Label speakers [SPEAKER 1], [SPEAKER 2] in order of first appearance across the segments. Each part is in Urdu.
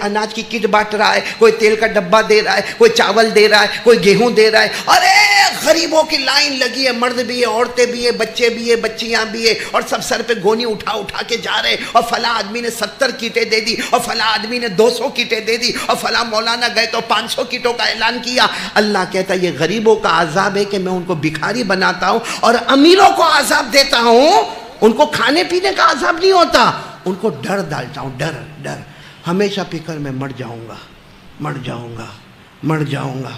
[SPEAKER 1] اناج کی کٹ بانٹ رہا ہے، کوئی تیل کا ڈبہ دے رہا ہے، کوئی چاول دے رہا ہے، کوئی گیہوں دے رہا ہے. ارے غریبوں کی لائن لگی ہے، مرد بھی ہے، عورتیں بھی ہے، بچے بھی ہے، بچیاں بھی ہے، اور سب سر پہ گونی اٹھا اٹھا کے جا رہے. اور فلاں آدمی نے 70 کیٹیں دے دی، اور فلاں آدمی نے 200 کیٹیں دے دی، اور فلاں مولانا گئے تو 500 کیٹوں کا اعلان کیا. اللہ کہتا ہے یہ غریبوں کا عذاب ہے کہ میں ان کو بھکاری بناتا ہوں، اور امیروں کو عذاب دیتا ہوں. ان کو کھانے پینے کا عذاب نہیں ہوتا، ان کو ڈر ڈالتا ہوں. ڈر ڈر ہمیشہ فکر میں مر جاؤں گا، مر جاؤں گا، مر جاؤں گا.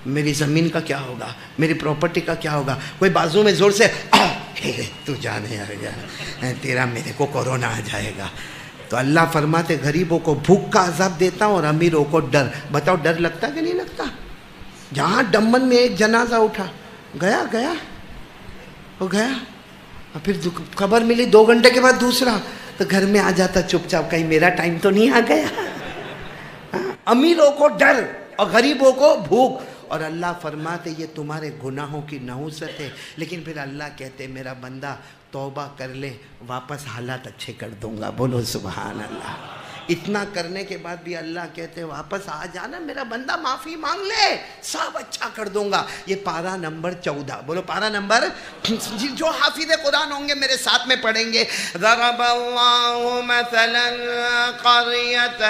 [SPEAKER 1] میری زمین کا کیا ہوگا، میری پراپرٹی کا کیا ہوگا. کوئی بازو میں زور سے تو جانے آ گیا تیرا، میرے کو کورونا آ جائے گا. تو اللہ فرماتے غریبوں کو بھوک کا عذاب دیتا ہوں اور امیروں کو ڈر. بتاؤ ڈر لگتا کہ نہیں لگتا؟ جہاں ڈمن میں ایک جنازہ اٹھا، گیا گیا وہ گیا، اور پھر خبر ملی 2 گھنٹے کے بعد دوسرا، تو گھر میں آ جاتا چپ چاپ، کہیں میرا ٹائم تو نہیں آ گیا. امیروں کو ڈر اور غریبوں کو بھوک. اور اللہ فرماتے یہ تمہارے گناہوں کی نحوست ہے. لیکن پھر اللہ کہتے میرا بندہ توبہ کر لے، واپس حالات اچھے کر دوں گا. بولو سبحان اللہ. اتنا کرنے کے بعد بھی اللہ کہتے واپس آ جانا میرا بندہ، معافی مانگ لے، سب اچھا کر دوں گا. یہ پارہ نمبر 14. بولو پارہ نمبر. جو حافظ قرآن ہوں گے میرے ساتھ میں پڑھیں گے. ضرب اللہ مثلا قریۃ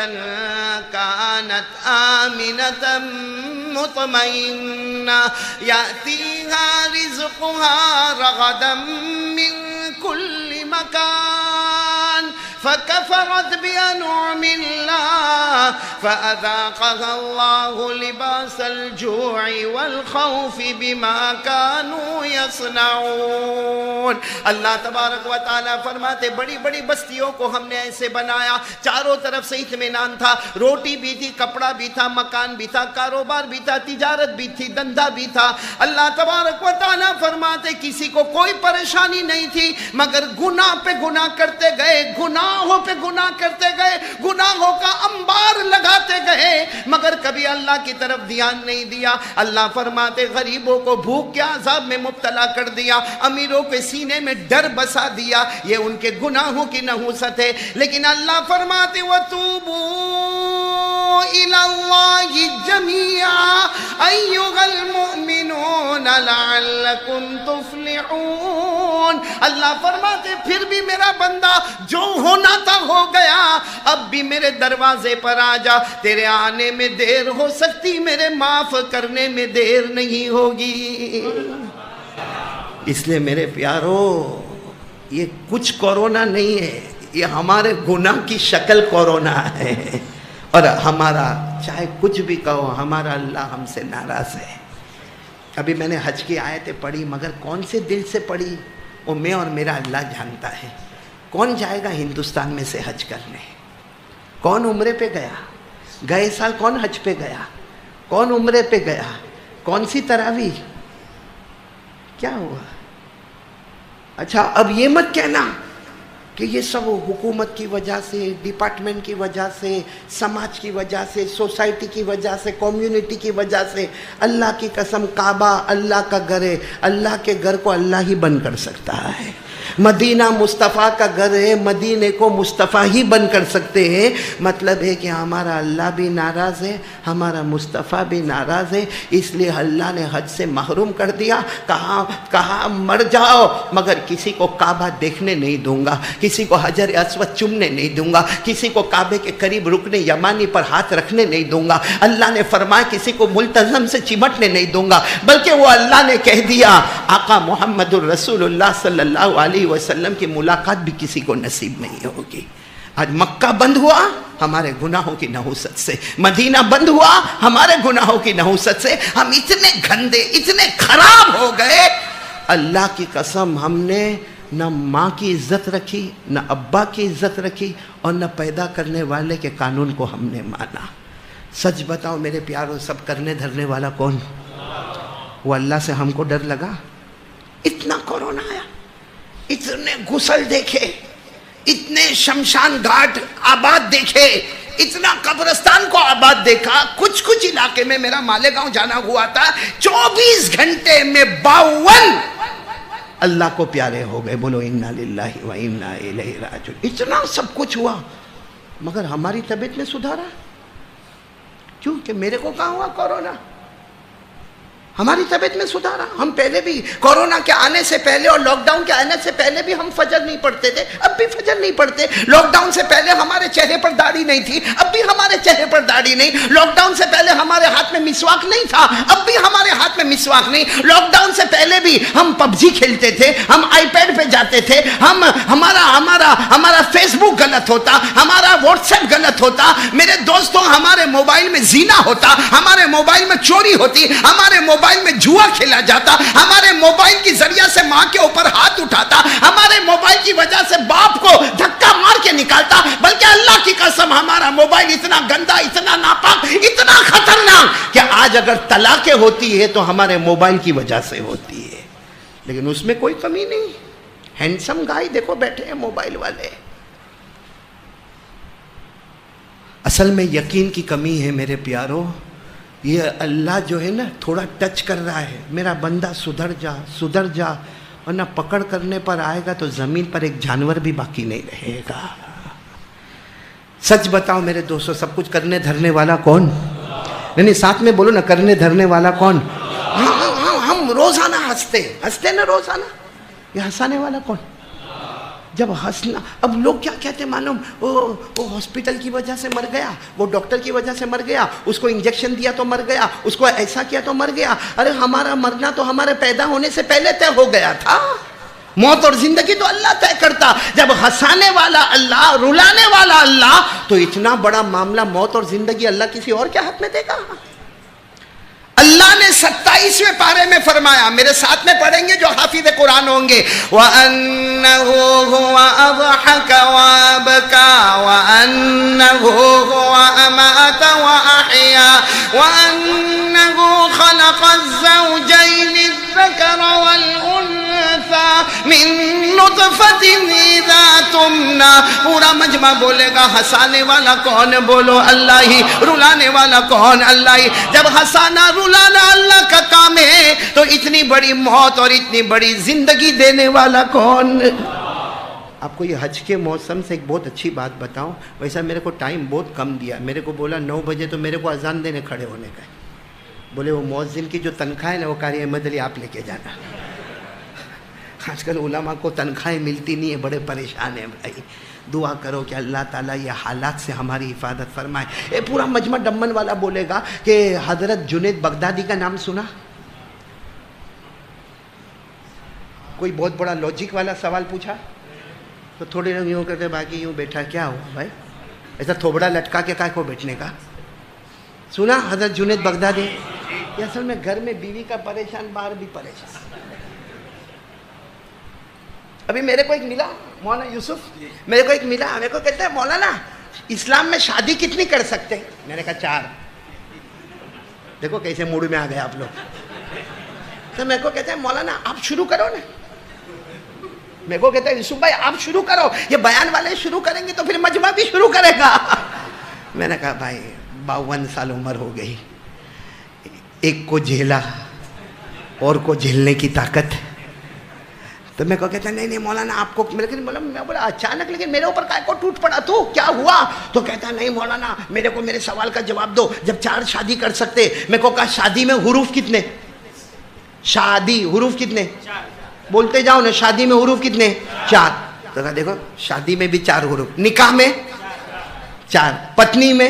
[SPEAKER 1] کانت آمنۃ مطمئنہ یأتیہا رزقہا رغدا من کل مکان فكفرت بأنعم الله فأذاقها الله لباس الجوع والخوف بما كانوا يصنعون. اللہ تبارک و تعالیٰ فرماتے بڑی بڑی بستیوں کو ہم نے ایسے بنایا، چاروں طرف سے اطمینان تھا، روٹی بھی تھی، کپڑا بھی تھا، مکان بھی تھا، کاروبار بھی تھا، تجارت بھی تھی، دھندا بھی تھا. اللہ تبارک و تعالیٰ فرماتے کسی کو کوئی پریشانی نہیں تھی، مگر گناہ پہ گناہ کرتے گئے، گناہوں پہ گناہ کرتے گئے، گناہوں کا انبار لگاتے گئے، مگر کبھی اللہ کی طرف دھیان نہیں دیا. اللہ فرماتے غریبوں کو بھوک کے عذاب میں مبتلا کر دیا، امیروں کے سینے میں ڈر بسا دیا. یہ ان کے گناہوں کی نحوست ہے. لیکن اللہ فرماتے وَتُوبُوا إِلَى اللَّهِ جَمِيعًا أَيُّهَا الْمُؤْمِنُونَ لَعَلَّكُمْ تُفْلِحُونَ. اللہ فرماتے پھر بھی میرا بندہ جو ہونا تھا ہو گیا، اب بھی میرے دروازے پر آ جا. تیرے آنے میں دیر ہو سکتی، میرے معاف کرنے میں دیر نہیں ہوگی. اس لیے میرے پیارو یہ کچھ کورونا نہیں ہے، یہ ہمارے گناہ کی شکل کورونا ہے. اور ہمارا چاہے کچھ بھی کہو، ہمارا اللہ ہم سے ناراض ہے. ابھی میں نے حج کی آیتیں پڑھی، مگر کون سے دل سے پڑھی وہ میں اور میرا اللہ جانتا ہے. کون جائے گا ہندوستان میں سے حج کرنے؟ کون عمرے پہ گیا؟ گئے سال کون حج پہ گیا؟ کون عمرے پہ گیا؟ کون سی تراویح؟ کیا ہوا؟ اچھا اب یہ مت کہنا کہ یہ سب حکومت کی وجہ سے، ڈپارٹمنٹ کی وجہ سے، سماج کی وجہ سے، سوسائٹی کی وجہ سے، کمیونٹی کی وجہ سے. اللہ کی قسم کعبہ اللہ کا گھر ہے، اللہ کے گھر کو اللہ ہی بند کر سکتا ہے. مدینہ مصطفیٰ کا گھر ہے، مدینے کو مصطفیٰ ہی بند کر سکتے ہیں. مطلب ہے کہ ہمارا اللہ بھی ناراض ہے، ہمارا مصطفیٰ بھی ناراض ہے. اس لیے اللہ نے حج سے محروم کر دیا. کہا مر جاؤ مگر کسی کو کعبہ دیکھنے نہیں دوں گا، کسی کو حجر اسود چومنے نہیں دوں گا، کسی کو کعبے کے قریب رکنے یمانی پر ہاتھ رکھنے نہیں دوں گا. اللہ نے فرمایا کسی کو ملتزم سے چمٹنے نہیں دوں گا. بلکہ وہ اللہ نے کہہ دیا آقا محمد الرسول اللہ صلی اللہ علیہ وسلم کی ملاقات بھی کسی کو نصیب نہیں ہوگی. آج مکہ بند ہوا ہمارے گناہوں کی نحوست سے، مدینہ بند ہوا ہمارے گناہوں کی نحوست سے. ہم اتنے گندے، اتنے خراب ہو گئے. اللہ کی قسم ہم نے نہ ماں کی عزت رکھی، نہ ابا کی عزت رکھی، اور نہ پیدا کرنے والے کے قانون کو ہم نے مانا. سچ بتاؤ میرے پیاروں، سب کرنے دھرنے والا کون؟ وہ اللہ سے ہم کو ڈر لگا. اتنا کورونا آیا، اتنے غسل دیکھے، اتنے شمشان گھاٹ آباد دیکھے، اتنا قبرستان کو آباد دیکھا. کچھ علاقے میں میرا مالیگاؤں جانا ہوا تھا، 24 گھنٹے میں 52 اللہ کو پیارے ہو گئے. بولو انا للہ و انا الیہ راجعون. اتنا سب کچھ ہوا مگر ہماری طبیعت میں سدھارا کیوں کہ میرے کو کہاں ہوا کورونا؟ ہماری طبیعت میں سدھارا. ہم پہلے بھی کورونا کے آنے سے پہلے اور لاک ڈاؤن کے آنے سے پہلے بھی ہم فجر نہیں پڑھتے تھے, اب بھی فجر نہیں پڑھتے. لاک ڈاؤن سے پہلے ہمارے چہرے پر داڑھی نہیں تھی, اب بھی ہمارے چہرے پر داڑھی نہیں. لاک ڈاؤن سے پہلے ہمارے ہاتھ میں مسواک نہیں تھا, اب بھی ہمارے ہاتھ میں مسواک نہیں. لاک ڈاؤن سے پہلے بھی ہم پب جی کھیلتے تھے, ہم آئی پیڈ پہ جاتے تھے, ہمارا فیس بک غلط ہوتا, ہمارا واٹس ایپ غلط ہوتا. میرے دوستوں, ہمارے موبائل میں زینا ہوتا, ہمارے موبائل میں چوری ہوتی, ہمارے موبائل میں جوا کھیلا جاتا, ہمارے موبائل کی ذریعہ سے ماں کے اوپر ہاتھ اٹھاتا, ہمارے موبائل کی وجہ سے باپ کو دھکا مار کے نکالتا. بلکہ اللہ کی قسم ہمارا موبائل اتنا گندا, اتنا ناپاک, اتنا خطرناک کہ آج اگر طلاقیں ہوتی ہے تو ہمارے موبائل کی وجہ سے ہوتی ہے. لیکن اس میں کوئی کمی نہیں. ہینڈسم گائے دیکھو بیٹھے ہیں موبائل والے. اصل میں یقین کی کمی ہے میرے پیاروں. یہ اللہ جو ہے نا تھوڑا ٹچ کر رہا ہے, میرا بندہ سدھر جا ورنہ پکڑ کرنے پر آئے گا تو زمین پر ایک جانور بھی باقی نہیں رہے گا. سچ بتاؤ میرے دوستوں, سب کچھ کرنے دھرنے والا کون؟ نہیں ساتھ میں بولو نا, کرنے دھرنے والا کون؟ ہم روزانہ ہنستے نا روزانہ, یہ ہنسانے والا کون؟ جب ہنسنا, اب لوگ کیا کہتے ہیں معلوم, وہ ہاسپٹل کی وجہ سے مر گیا, وہ ڈاکٹر کی وجہ سے مر گیا, اس کو انجیکشن دیا تو مر گیا, اس کو ایسا کیا تو مر گیا. ارے ہمارا مرنا تو ہمارے پیدا ہونے سے پہلے طے ہو گیا تھا. موت اور زندگی تو اللہ طے کرتا. جب ہنسانے والا اللہ, رلانے والا اللہ, تو اتنا بڑا معاملہ موت اور زندگی اللہ کسی اور کے ہاتھ میں دے گا؟ اللہ نے 27ویں پارے میں فرمایا, میرے ساتھ میں پڑھیں گے جو حافظ قرآن ہوں گے, وَأَنَّهُ هُوَ أَضْحَكَ وَأَبْكَى وَأَنَّهُ هُوَ أَمَاتَ وَأَحْيَا وَأَنَّهُ خَلَقَ الزَّوْجَيْنِ الذَّكَرَ وَالْأُنثَى مِن نُطْفَةٍ إِذَا تُمْنَى. پورا مجمع بولے گا ہنسانے والا کون؟ بولو اللہ ہی. رلانے والا کون؟ اللہ ہی. جب ہنسانا رلانا اللہ کا کام ہے تو اتنی بڑی موت اور اتنی بڑی زندگی دینے والا کون؟ آپ کو یہ حج کے موسم سے ایک بہت اچھی بات بتاؤں. ویسا میرے کو ٹائم بہت کم دیا, میرے کو بولا 9 بجے تو میرے کو اذان دینے کھڑے ہونے کا ہے. بولے وہ مؤذن کی جو تنخواہ ہے نا وہ قاری احمد علی آپ لے کے جانا. آج کل علماء کو تنخواہیں ملتی نہیں ہے, بڑے پریشان ہیں بھائی. دعا کرو کہ اللہ تعالیٰ یہ حالات سے ہماری حفاظت فرمائے. اے پورا مجمع ڈمن والا بولے گا کہ حضرت جنید بغدادی کا نام سنا؟ کوئی بہت بڑا لوجک والا سوال پوچھا تو تھوڑے لوگ یوں کرتے, باقی یوں بیٹھا. کیا ہوا بھائی, ایسا تھوبڑا لٹکا کے کائے کو بیٹھنے کا؟ سنا حضرت جنید بغدادی؟ یہ اصل میں گھر میں بیوی کا پریشان, باہر بھی پریشان. ابھی میرے کو ایک ملا, مولانا یوسف, میرے کو ایک ملا, میرے کو کہتا ہے مولانا اسلام میں شادی کتنی کر سکتے ہیں؟ میں نے کہا 4. دیکھو کیسے موڈ میں آ گئے آپ لوگ. تو میرے کو کہتا ہے مولانا آپ شروع کرو نا. میرے کو کہتا ہے یوسف بھائی آپ شروع کرو, یہ بیان والے شروع کریں گے تو پھر مجمع بھی شروع کرے گا. میں نے کہا بھائی 52 سال عمر ہو گئی, ایک کو جھیلا اور کو جھیلنے کی طاقت. تو میں کو کہتا ہے نہیں مولانا آپ کو, میں بولا اچانک لیکن میرے اوپر کائے کو ٹوٹ پڑا, تو کیا ہوا؟ تو کہتا ہے نہیں مولانا میرے کو میرے سوال کا جواب دو. جب 4 شادی کر سکتے, میں کو کہا شادی میں حروف کتنے؟ شادی حروف کتنے؟ بولتے جاؤ نا, شادی میں حروف کتنے؟ 4. تو کہا دیکھو شادی میں بھی 4 حروف, نکاح میں 4, پتنی میں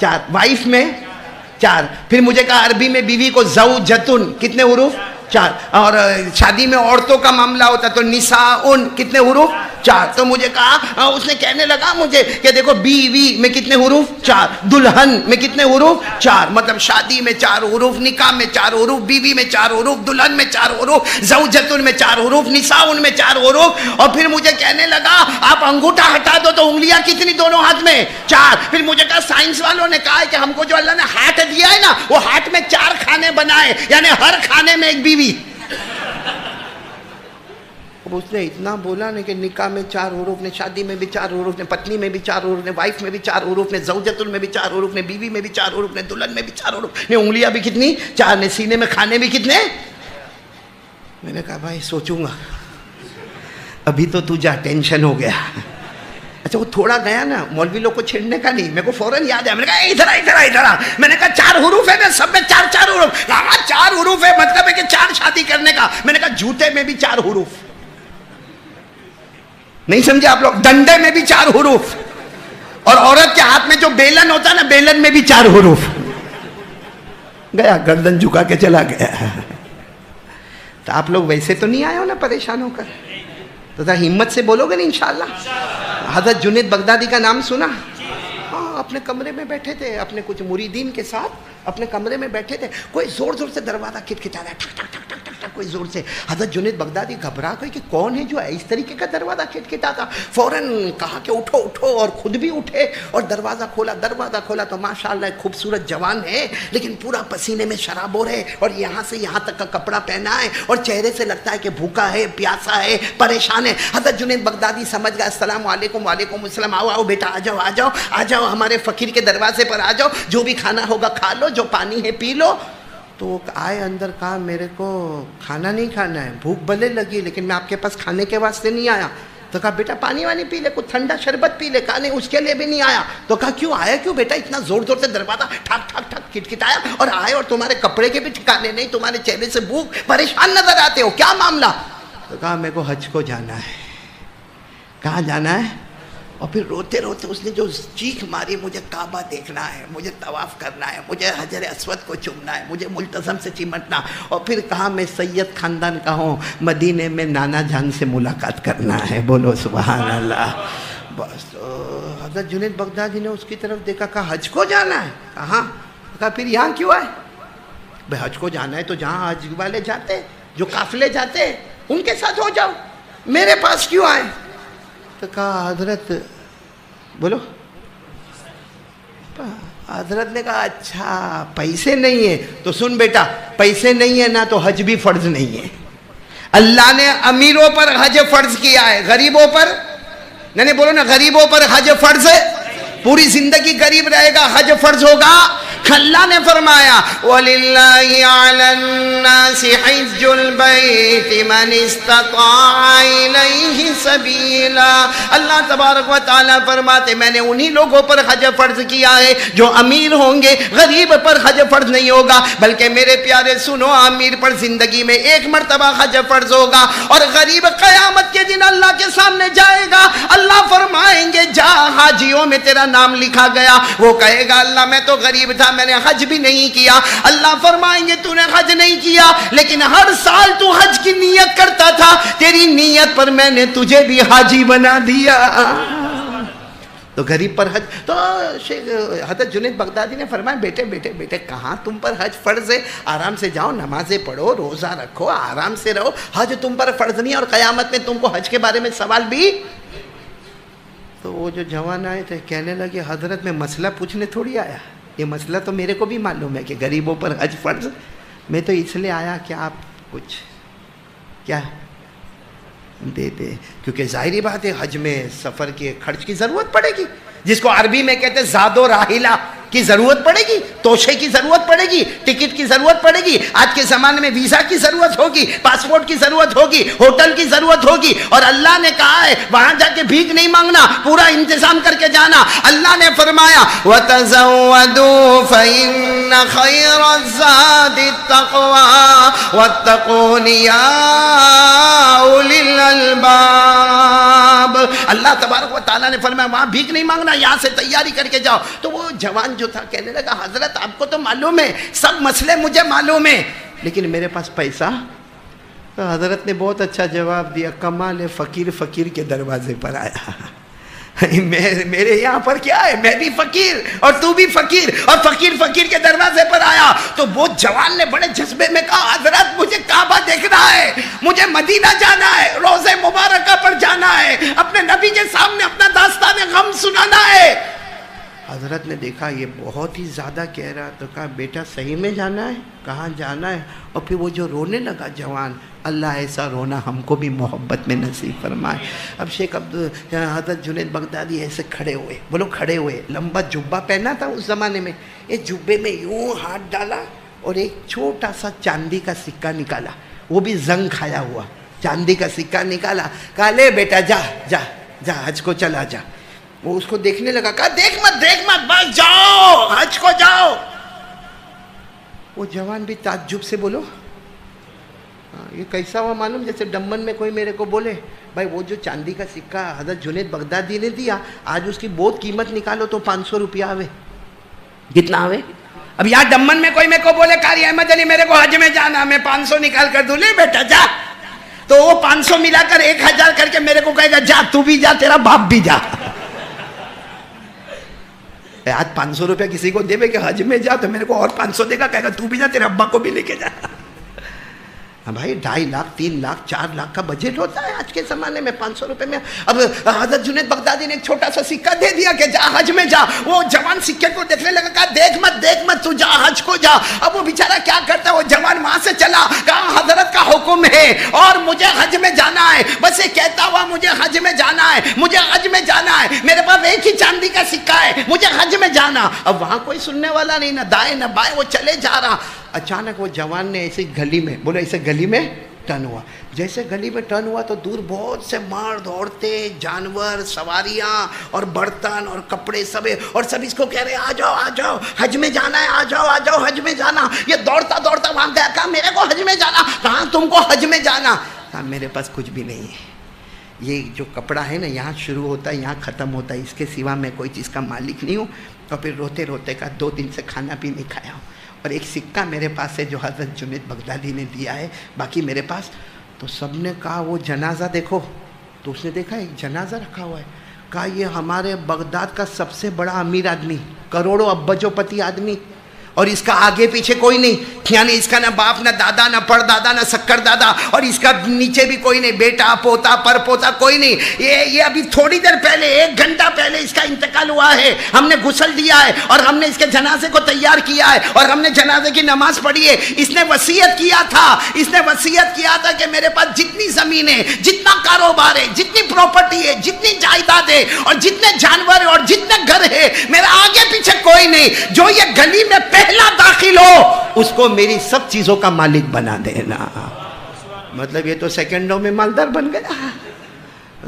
[SPEAKER 1] 4, وائف میں 4. پھر مجھے کہا عربی میں بیوی کو زوجتن, کتنے حروف؟ 4. اور شادی میں عورتوں کا معاملہ ہوتا تو نساؤن, کتنے حروف؟ 4. تو مجھے کہا, اس نے کہنے لگا مجھے کہ دیکھو بیوی میں کتنے حروف؟ 4. دلہن میں کتنے حروف؟ 4. مطلب شادی میں 4 حروف, نکاح میں 4 حروف, بیوی میں 4 حروف, دلہن میں 4 حروف, زوجتن میں 4 حروف, نساؤن میں 4 حروف. اور پھر مجھے کہنے لگا آپ انگوٹھا ہٹا دو تو انگلیاں کتنی دونوں ہاتھ میں؟ 4. پھر مجھے کہا سائنس والوں نے کہا ہے کہ ہم کو جو اللہ نے ہارٹ دیا ہے نا, وہ ہارٹ میں 4 کھانے بنائے, یعنی ہر کھانے میں ایک بیوی. اس نے اتنا بولا نا کہ نکاح میں 4 حروف نے, شادی میں بھی 4 حروف نے, پتنی میں بھی 4 حروف نے, وائف میں بھی 4 حروف نے, زوجتن میں بھی 4 حروف نے, بیوی میں بھی 4 حروف نے, دلہن میں بھی 4 حروف نے, انگلیاں بھی کتنی؟ 4 نے, سینے میں کھانے بھی کتنے؟ میں نے کہا بھائی سوچوں گا. ابھی تو جا, ٹینشن ہو گیا. اچھا وہ تھوڑا گیا نا مولوی لوگ کو چھیڑنے کا نہیں, میرے کو فوراً یاد ہے, میں نے کہا ادھر آ. میں نے کہا 4 حروف ہے نا, سب میں 4 حروف. کہا 4 حروف ہے, مطلب ہے کہ 4 شادی کرنے کا. میں نے کہا جوتے میں بھی 4 حروف, نہیں سمجھے آپ لوگ, ڈنڈے میں بھی 4 حروف, اور عورت کے ہاتھ میں جو بیلن ہوتا ہے نا, بیلن میں بھی 4 حروف. گیا گردن جھکا کے چلا گیا. تو آپ لوگ ویسے تو نہیں آئے ہو نا پریشان ہو کر, تو ذرا ہمت سے بولو گے نا انشاءاللہ. حضرت جنید بغدادی کا نام سنا؟ ہاں, اپنے کمرے میں بیٹھے تھے اپنے کچھ مریدین کے ساتھ, اپنے کمرے میں بیٹھے تھے, کوئی زور زور سے دروازہ کھٹکھٹا رہا ہے, ٹھک ٹھک ٹھک ٹھک ٹھک ٹھک, کوئی زور سے. حضرت جنید بغدادی گھبرا گئے کہ کون ہے جو اس طریقے کا دروازہ کھٹکھٹاتا. فوراً کہا کہ اٹھو اٹھو, اور خود بھی اٹھے اور دروازہ کھولا. دروازہ کھولا تو ماشاءاللہ ایک خوبصورت جوان ہے, لیکن پورا پسینے میں شرابور ہے, اور یہاں سے یہاں تک کا کپڑا پہنا ہے, اور چہرے سے لگتا ہے کہ بھوکا ہے, پیاسا ہے, پریشان ہے. حضرت جنید بغدادی سمجھ گیا, السلام علیکم. وعلیکم السلام. آؤ آؤ بیٹا, آ جاؤ آ جاؤ آ جاؤ, ہمارے فقیر کے دروازے پر آ جاؤ, جو بھی کھانا ہوگا کھا لو, جو پانی ہے پی لو. تو آئے اندر, کہا میرے کو کھانا نہیں کھانا ہے, بھوک بھلے لگی لیکن میں آپ کے پاس کھانے کے واسطے نہیں آیا. تو کہا بیٹا پانی وانی پی لے, کچھ ٹھنڈا شربت پی لے. کہا نہیں, اس کے لیے بھی نہیں آیا. تو کہا کیوں آیا کیوں بیٹا, اتنا زور زور سے دروازہ ٹھک ٹھک ٹھک کھٹکھٹایا اور آئے, اور تمہارے کپڑے کے بھی ٹھکانے نہیں, تمہارے چہرے سے بھوک, پریشان نظر آتے ہو, کیا معاملہ؟ تو کہا میرے کو حج کو جانا ہے. کہاں جانا ہے؟ اور پھر روتے روتے اس نے جو چیخ ماری, مجھے کعبہ دیکھنا ہے, مجھے طواف کرنا ہے, مجھے حجر اسود کو چومنا ہے, مجھے ملتزم سے چمٹنا. اور پھر کہا میں سید خاندان کا ہوں, مدینے میں نانا جان سے ملاقات کرنا ہے. بولو سبحان اللہ. بس حضرت جنید بغدادی نے اس کی طرف دیکھا, کہا حج کو جانا ہے؟ کہاں؟ کہا پھر یہاں کیوں آئے؟ بھائی حج کو جانا ہے تو جہاں حج والے جاتے, جو قافلے جاتے, ان کے ساتھ ہو جاؤ, میرے پاس کیوں آئے؟ تو کہا حضرت, بولو. حضرت نے کہا اچھا پیسے نہیں ہیں, تو سن بیٹا, پیسے نہیں ہیں نا تو حج بھی فرض نہیں ہے. اللہ نے امیروں پر حج فرض کیا ہے, غریبوں پر نہیں. بولو نا, غریبوں پر حج فرض ہے, پوری زندگی غریب رہے گا, حج فرض ہوگا. اللہ نے فرمایا وَلِلَّهِ عَلَى النَّاسِ حِجُّ الْبَيْتِ مَنِ اسْتَطَاعَ إِلَيْهِ سَبِيلًا. اللہ تبارک و تعالیٰ فرماتے میں نے انہی لوگوں پر حج فرض کیا ہے جو امیر ہوں گے, غریب پر حج فرض نہیں ہوگا. بلکہ میرے پیارے سنو, امیر پر زندگی میں 1 مرتبہ حج فرض ہوگا, اور غریب قیامت کے دن اللہ کے سامنے جائے گا. اللہ فرمائیں گے جا, حاجیوں میں تیرا نام لکھا گیا. وہ کہے گا اللہ میں تو غریب تھا, میں نے حج بھی نہیں کیا. اللہ فرمائیں گے تو نے حج نہیں کیا, لیکن ہر سال تو حج کی نیت کرتا تھا, تیری نیت پر میں نے تجھے بھی حاجی بنا دیا. تو غریب پر حج. تو حضرت جنید بغدادی نے فرمایا بیٹے بیٹے بیٹے, کہاں تم پر حج فرض ہے؟ آرام سے جاؤ, نمازیں پڑھو, روزہ رکھو, آرام سے رہو. حج تم پر فرض نہیں, اور قیامت میں تم کو حج کے بارے میں سوال بھی. تو وہ جو جوان آئے تھے کہنے لگے حضرت میں مسئلہ پوچھنے تھوڑی آیا, یہ مسئلہ تو میرے کو بھی معلوم ہے کہ غریبوں پر حج فرض. میں تو اس لیے آیا کہ آپ کچھ کیا دے دے, کیونکہ ظاہری بات ہے حج میں سفر کے خرچ کی ضرورت پڑے گی, جس کو عربی میں کہتے ہیں زاد و راحلہ کی ضرورت پڑے گی, توشے کی ضرورت پڑے گی, ٹکٹ کی ضرورت پڑے گی. آج کے زمانے میں ویزا کی ضرورت ہوگی, پاسپورٹ کی ضرورت ہوگی, ہوٹل کی ضرورت ہوگی. اور اللہ نے کہا ہے وہاں جا کے بھیک نہیں مانگنا, پورا انتظام کر کے جانا. اللہ نے فرمایا وَتَزَوَّدُوا فَإِنَّ خَيْرَ الزَّادِ التَّقْوَىٰ وَاتَّقُونِ يَا أُولِي الْأَلْبَابِ. اللہ تبارک و تعالیٰ نے فرمایا وہاں بھیک نہیں مانگنا, یہاں سے تیاری کر کے جاؤ. تو وہ جوان جو تھا کہنے لگا حضرت آپ کو تو معلوم ہے, سب مسئلے مجھے معلوم ہے, لیکن میرے پاس پیسہ. تو حضرت نے بہت اچھا جواب دیا, کمال فقیر فقیر کے دروازے پر آیا. میرے یہاں پر کیا ہے, میں بھی فقیر اور تو بھی فقیر, اور فقیر فقیر کے دروازے پر آیا. تو وہ جوان نے بڑے جذبے میں کہا حضرت مجھے کعبہ دیکھنا ہے, مجھے مدینہ جانا ہے, روضہ مبارکہ پر جانا ہے, اپنے نبی کے سامنے اپنا داستان غم سنانا ہے. حضرت نے دیکھا یہ بہت ہی زیادہ کہہ رہا, تو کہا بیٹا صحیح میں جانا ہے؟ کہاں جانا ہے؟ اور پھر وہ جو رونے لگا جوان, اللہ ایسا رونا ہم کو بھی محبت میں نصیب فرمائے. اب شیخ حضرت جنید بغدادی ایسے کھڑے ہوئے, بولو کھڑے ہوئے, لمبا جبہ پہنا تھا اس زمانے میں, اس جبے میں یوں ہاتھ ڈالا اور ایک چھوٹا سا چاندی کا سکہ نکالا, وہ بھی زنگ کھایا ہوا چاندی کا سکہ نکالا. کہا لے بیٹا جا جا جا, حج کو چلا جا. وہ اس کو دیکھنے لگا، کہا دیکھ مت بس جاؤ حج کو جاؤ۔ وہ جوان بھی تعجب سے بولو یہ کیسا ہوا معلوم؟ جیسے ڈمن میں کوئی میرے کو بولے بھائی وہ جو چاندی کا سکہ حضرت جنید بغدادی نے دیا آج اس کی بہت قیمت نکالو تو 500 روپیہ آوے، کتنا آوے؟ اب یہاں ڈمن میں کوئی میرے کو بولے قاری احمد علی میرے کو حج میں جانا، میں 500 نکال کر دوں، لے بیٹا جا، تو وہ 500 ملا کر 1000 کر کے میرے کو کہے گا جا تو بھی جا تیرا باپ بھی جا۔ آج 500 روپیہ کسی کو دے کہ حج میں جا تو میرے کو اور 500 دے گا، کہے گا تو بھی جا تیرے ابا کو بھی لے کے جا۔ ہاں بھائی 2.5 لاکھ 3 لاکھ 4 لاکھ کا بجٹ ہوتا ہے آج کے زمانے میں 500 روپے میں۔ اب حضرت جنید بغدادی نے ایک چھوٹا سا سکہ دے دیا کہ جا حج میں جا، وہ جوان سکے کو دیکھنے لگا، کہا دیکھ مت تو جا حج کو جا۔ اب وہ بیچارہ کیا کرتا ہے، وہ جوان وہاں سے چلا، کہا حضرت کا حکم ہے اور مجھے حج میں جانا ہے، بس یہ کہتا ہوا مجھے حج میں جانا ہے، مجھے حج میں جانا ہے، میرے پاس ایک ہی چاندی کا سکہ ہے، مجھے حج میں جانا۔ اب وہاں کوئی سننے والا نہیں، نہ دائیں نہ بائیں، وہ چلے جا رہا۔ اچانک وہ جوان نے ایسی گلی میں بولے، ایسے گلی میں ٹرن ہوا، جیسے گلی میں ٹرن ہوا تو دور بہت سے مرد عورتیں جانور سواریاں اور برتن اور کپڑے سب اس کو کہہ رہے آ جاؤ حج میں جانا ہے، آ جاؤ حج میں جانا۔ یہ دوڑتا وہاں گیا، کہا میرے کو حج میں جانا۔ کہاں تم کو حج میں جانا؟ کہا میرے پاس کچھ بھی نہیں ہے، یہ جو کپڑا ہے نا یہاں شروع ہوتا ہے یہاں ختم ہوتا ہے، اس کے سوا میں کوئی چیز کا مالک نہیں ہوں۔ اور پھر روتے روتے کا 2 دن سے کھانا بھی نہیں کھایا ہوں، اور ایک سکہ میرے پاس ہے جو حضرت جنید بغدادی نے دیا ہے، باقی میرے پاس۔ تو سب نے کہا وہ جنازہ دیکھو، تو اس نے دیکھا ایک جنازہ رکھا ہوا ہے، کہا یہ ہمارے بغداد کا سب سے بڑا امیر آدمی، کروڑوں ابجو پتی آدمی، اور اس کا آگے پیچھے کوئی نہیں، یعنی اس کا نہ باپ نہ دادا نہ پردادا نہ سکر دادا، اور اس کا نیچے بھی کوئی نہیں، بیٹا پوتا پر پوتا کوئی نہیں۔ یہ ابھی تھوڑی دیر پہلے 1 گھنٹہ پہلے اس کا انتقال ہوا ہے، ہم نے غسل دیا ہے اور ہم نے اس کے جنازے کو تیار کیا ہے اور ہم نے جنازے کی نماز پڑھی ہے۔ اس نے وصیت کیا تھا کہ میرے پاس جتنی زمین ہے، جتنا کاروبار ہے، جتنی پراپرٹی ہے، جتنی جائیداد ہے اور جتنے جانور ہیں اور جتنے گھر ہے، میرا آگے پیچھے کوئی نہیں، جو یہ گلی میں پہلا داخل ہو اس کو میری سب چیزوں کا مالک بنا دینا۔ مطلب یہ تو سیکنڈوں میں مالدار بن گیا۔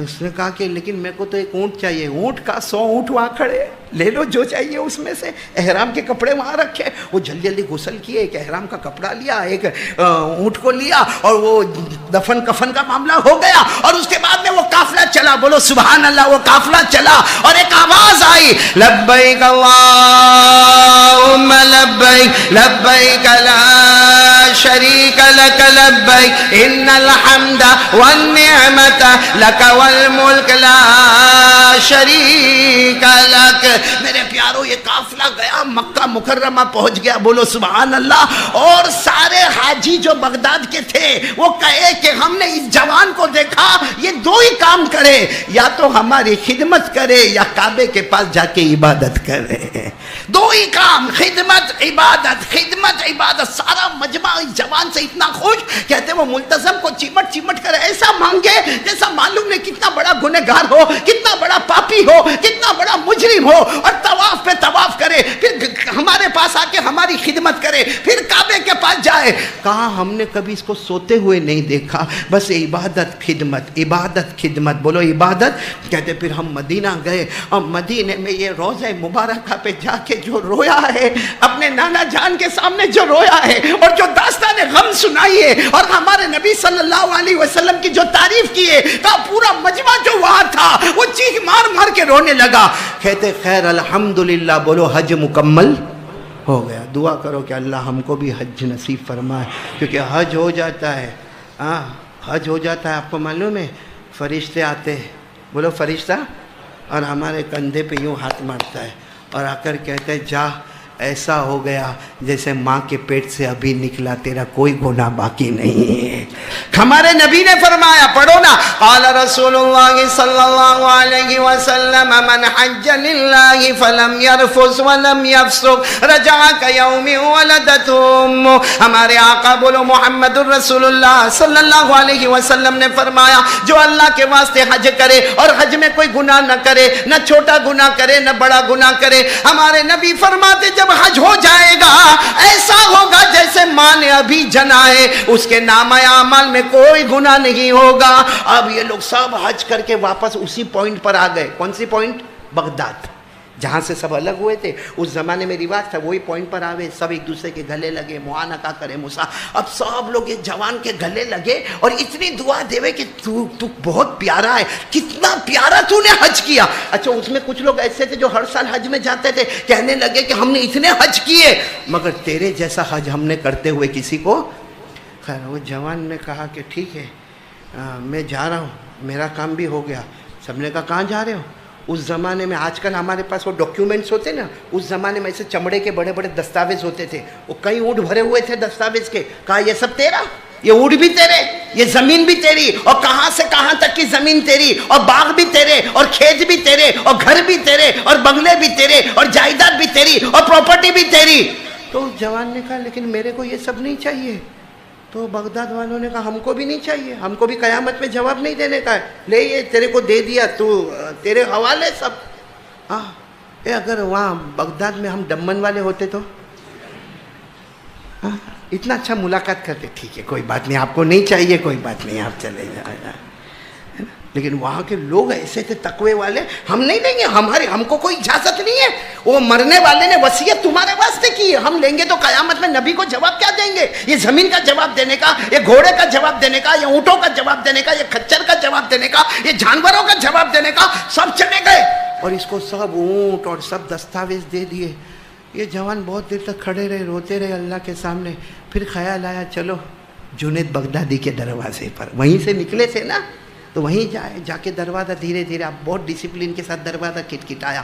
[SPEAKER 1] اس نے کہا کہ لیکن میرے کو تو ایک اونٹ چاہیے، اونٹ کا 100 اونٹ وہاں کھڑے، لے لو جو چاہیے اس میں سے۔ احرام کے کپڑے وہاں رکھے، وہ جلدی جلدی غسل کیے، ایک احرام کا کپڑا لیا، ایک اونٹ کو لیا، اور وہ دفن کفن کا معاملہ ہو گیا۔ اور اس کے بعد میں وہ قافلہ چلا، بولو سبحان اللہ، وہ قافلہ چلا اور ایک آواز آئی، لبیک اللہم لبیک لبیک لا شریک لک لبیک ان الحمد والنعمت لک والملک لا شریک لک۔ میرے پیارو یہ قافلہ گیا مکہ مکرمہ پہنچ گیا، بولو سبحان اللہ۔ اور سارے حاجی جو بغداد کے تھے وہ کہے کہ ہم نے اس جوان کو دیکھا، یہ 2 ہی کام کرے، یا تو ہماری خدمت کرے یا کعبے کے پاس جا کے عبادت کرے۔ 2 ہی کام، خدمت عبادت۔ سارا مجمع اس جوان سے اتنا خوش، کہتے وہ ملتزم کو چمٹ کر ایسا مانگے جیسا معلوم نہیں کتنا بڑا گنہگار ہو، کتنا بڑا پاپی ہو، کتنا بڑا مجرم ہو، اور طواف پہ طواف کرے، پھر ہمارے پاس آ کے ہماری خدمت کرے، پھر کعبے کے پاس جائے۔ کہا ہم نے کبھی اس کو سوتے ہوئے نہیں دیکھا، بس عبادت خدمت، بولو عبادت۔ کہتے پھر ہم مدینہ گئے اور مدینے میں یہ روضہ مبارکہ پہ جا کے جو رویا ہے، اپنے نانا جان کے سامنے جو رویا ہے اور جو داستان غم سنائی ہے اور ہمارے نبی صلی اللہ علیہ وسلم کی جو تعریف کی ہے، کہا پورا مجمع جو وہاں تھا وہ چیخ مار کے رونے لگا۔ کہتے خیر الحمدللہ، بولو حج مکمل ہو گیا۔ دعا کرو کہ اللہ ہم کو بھی حج نصیب فرمائے، کیونکہ حج ہو جاتا ہے، حج ہو جاتا ہے، آپ کو معلوم ہے فرشتے آتے ہیں، بولو فرشتہ، اور ہمارے کندھے پہ یوں ہاتھ مارتا ہے اور آ کر کہتے ہیں جا، ایسا ہو گیا جیسے ماں کے پیٹ سے ابھی نکلا، تیرا کوئی گناہ باقی نہیں ہے۔ ہمارے نبی نے فرمایا، پڑھو نا، قال رسول اللہ صلی اللہ علیہ وسلم من حج للہ فلم یرفث ولم یفسق رجع کیوم ولدته امہ۔ ہمارے آقا بولو محمد الرسول اللہ صلی اللہ علیہ وسلم نے فرمایا، جو اللہ کے واسطے حج کرے اور حج میں کوئی گناہ نہ کرے، نہ چھوٹا گناہ کرے نہ بڑا گناہ کرے، ہمارے نبی فرماتے جب حج ہو جائے گا ایسا ہوگا جیسے ماں نے ابھی جنا ہے، اس کے نامہ اعمال میں کوئی گناہ نہیں ہوگا۔ اب یہ لوگ سب حج کر کے واپس اسی پوائنٹ پر آ گئے، کون سی پوائنٹ؟ بغداد، جہاں سے سب الگ ہوئے تھے. اس زمانے میں رواج تھا وہی پوائنٹ پر آوے, سب ایک دوسرے کے گلے لگے, معانقہ کرے موسیٰ. اب سب لوگ ایک جوان کے گلے لگے اور اتنی دعا دیوے کہ تو بہت پیارا ہے, کتنا پیارا تو نے حج کیا. اچھا اس میں کچھ لوگ ایسے تھے جو ہر سال حج میں جاتے تھے, کہنے لگے کہ ہم نے اتنے حج کیے مگر تیرے جیسا حج ہم نے کرتے ہوئے کسی کو. خیر وہ جوان نے کہا کہ ٹھیک ہے میں جا رہا ہوں, میرا کام بھی ہو گیا. سب نے کہا کہاں جا رہے ہو؟ اس زمانے میں آج کل ہمارے پاس وہ ڈاکیومنٹس ہوتے نا, اس زمانے میں ایسے چمڑے کے بڑے بڑے دستاویز ہوتے تھے, وہ کئی اونٹ بھرے ہوئے تھے دستاویز کے. کہا یہ سب تیرا, یہ اونٹ بھی تیرے, یہ زمین بھی تیری, اور کہاں سے کہاں تک کی زمین تیری, اور باغ بھی تیرے, اور کھیت بھی تیرے, اور گھر بھی تیرے, اور بنگلے بھی تیرے, اور جائیداد بھی تیری, اور پراپرٹی بھی تیری. تو جوان نے کہا لیکن میرے کو یہ سب نہیں چاہیے. تو بغداد والوں نے کہا ہم کو بھی نہیں چاہیے, ہم کو بھی قیامت میں جواب نہیں دینے کا ہے, لے یہ تیرے کو دے دیا, تو تیرے حوالے سب. اگر وہاں بغداد میں ہم دمن والے ہوتے تو اتنا اچھا ملاقات کرتے, ٹھیک ہے کوئی بات نہیں, آپ کو نہیں چاہیے کوئی بات نہیں, آپ چلے جائیں. لیکن وہاں کے لوگ ایسے تھے تقوی والے, ہم نہیں لیں گے, ہم کو کوئی اجازت نہیں ہے. وہ مرنے والے نے وصیت تمہارے واسطے کی ہے, ہم لیں گے تو قیامت میں نبی کو جواب کیا دیں گے؟ یہ زمین کا جواب دینے کا, یہ گھوڑے کا جواب دینے کا, یہ اونٹوں کا جواب دینے کا, یہ کھچر کا جواب دینے کا, یہ جانوروں کا جواب دینے کا. سب چلے گئے اور اس کو سب اونٹ اور سب دستاویز دے دیے. یہ جوان بہت دیر تک کھڑے رہے, روتے رہے اللہ کے سامنے. پھر خیال آیا چلو جنید بغدادی کے دروازے پر, وہیں سے نکلے تھے نا, تو وہیں جا کے دروازہ دھیرے دھیرے, آپ بہت ڈسپلن کے ساتھ دروازہ کھٹکھٹایا.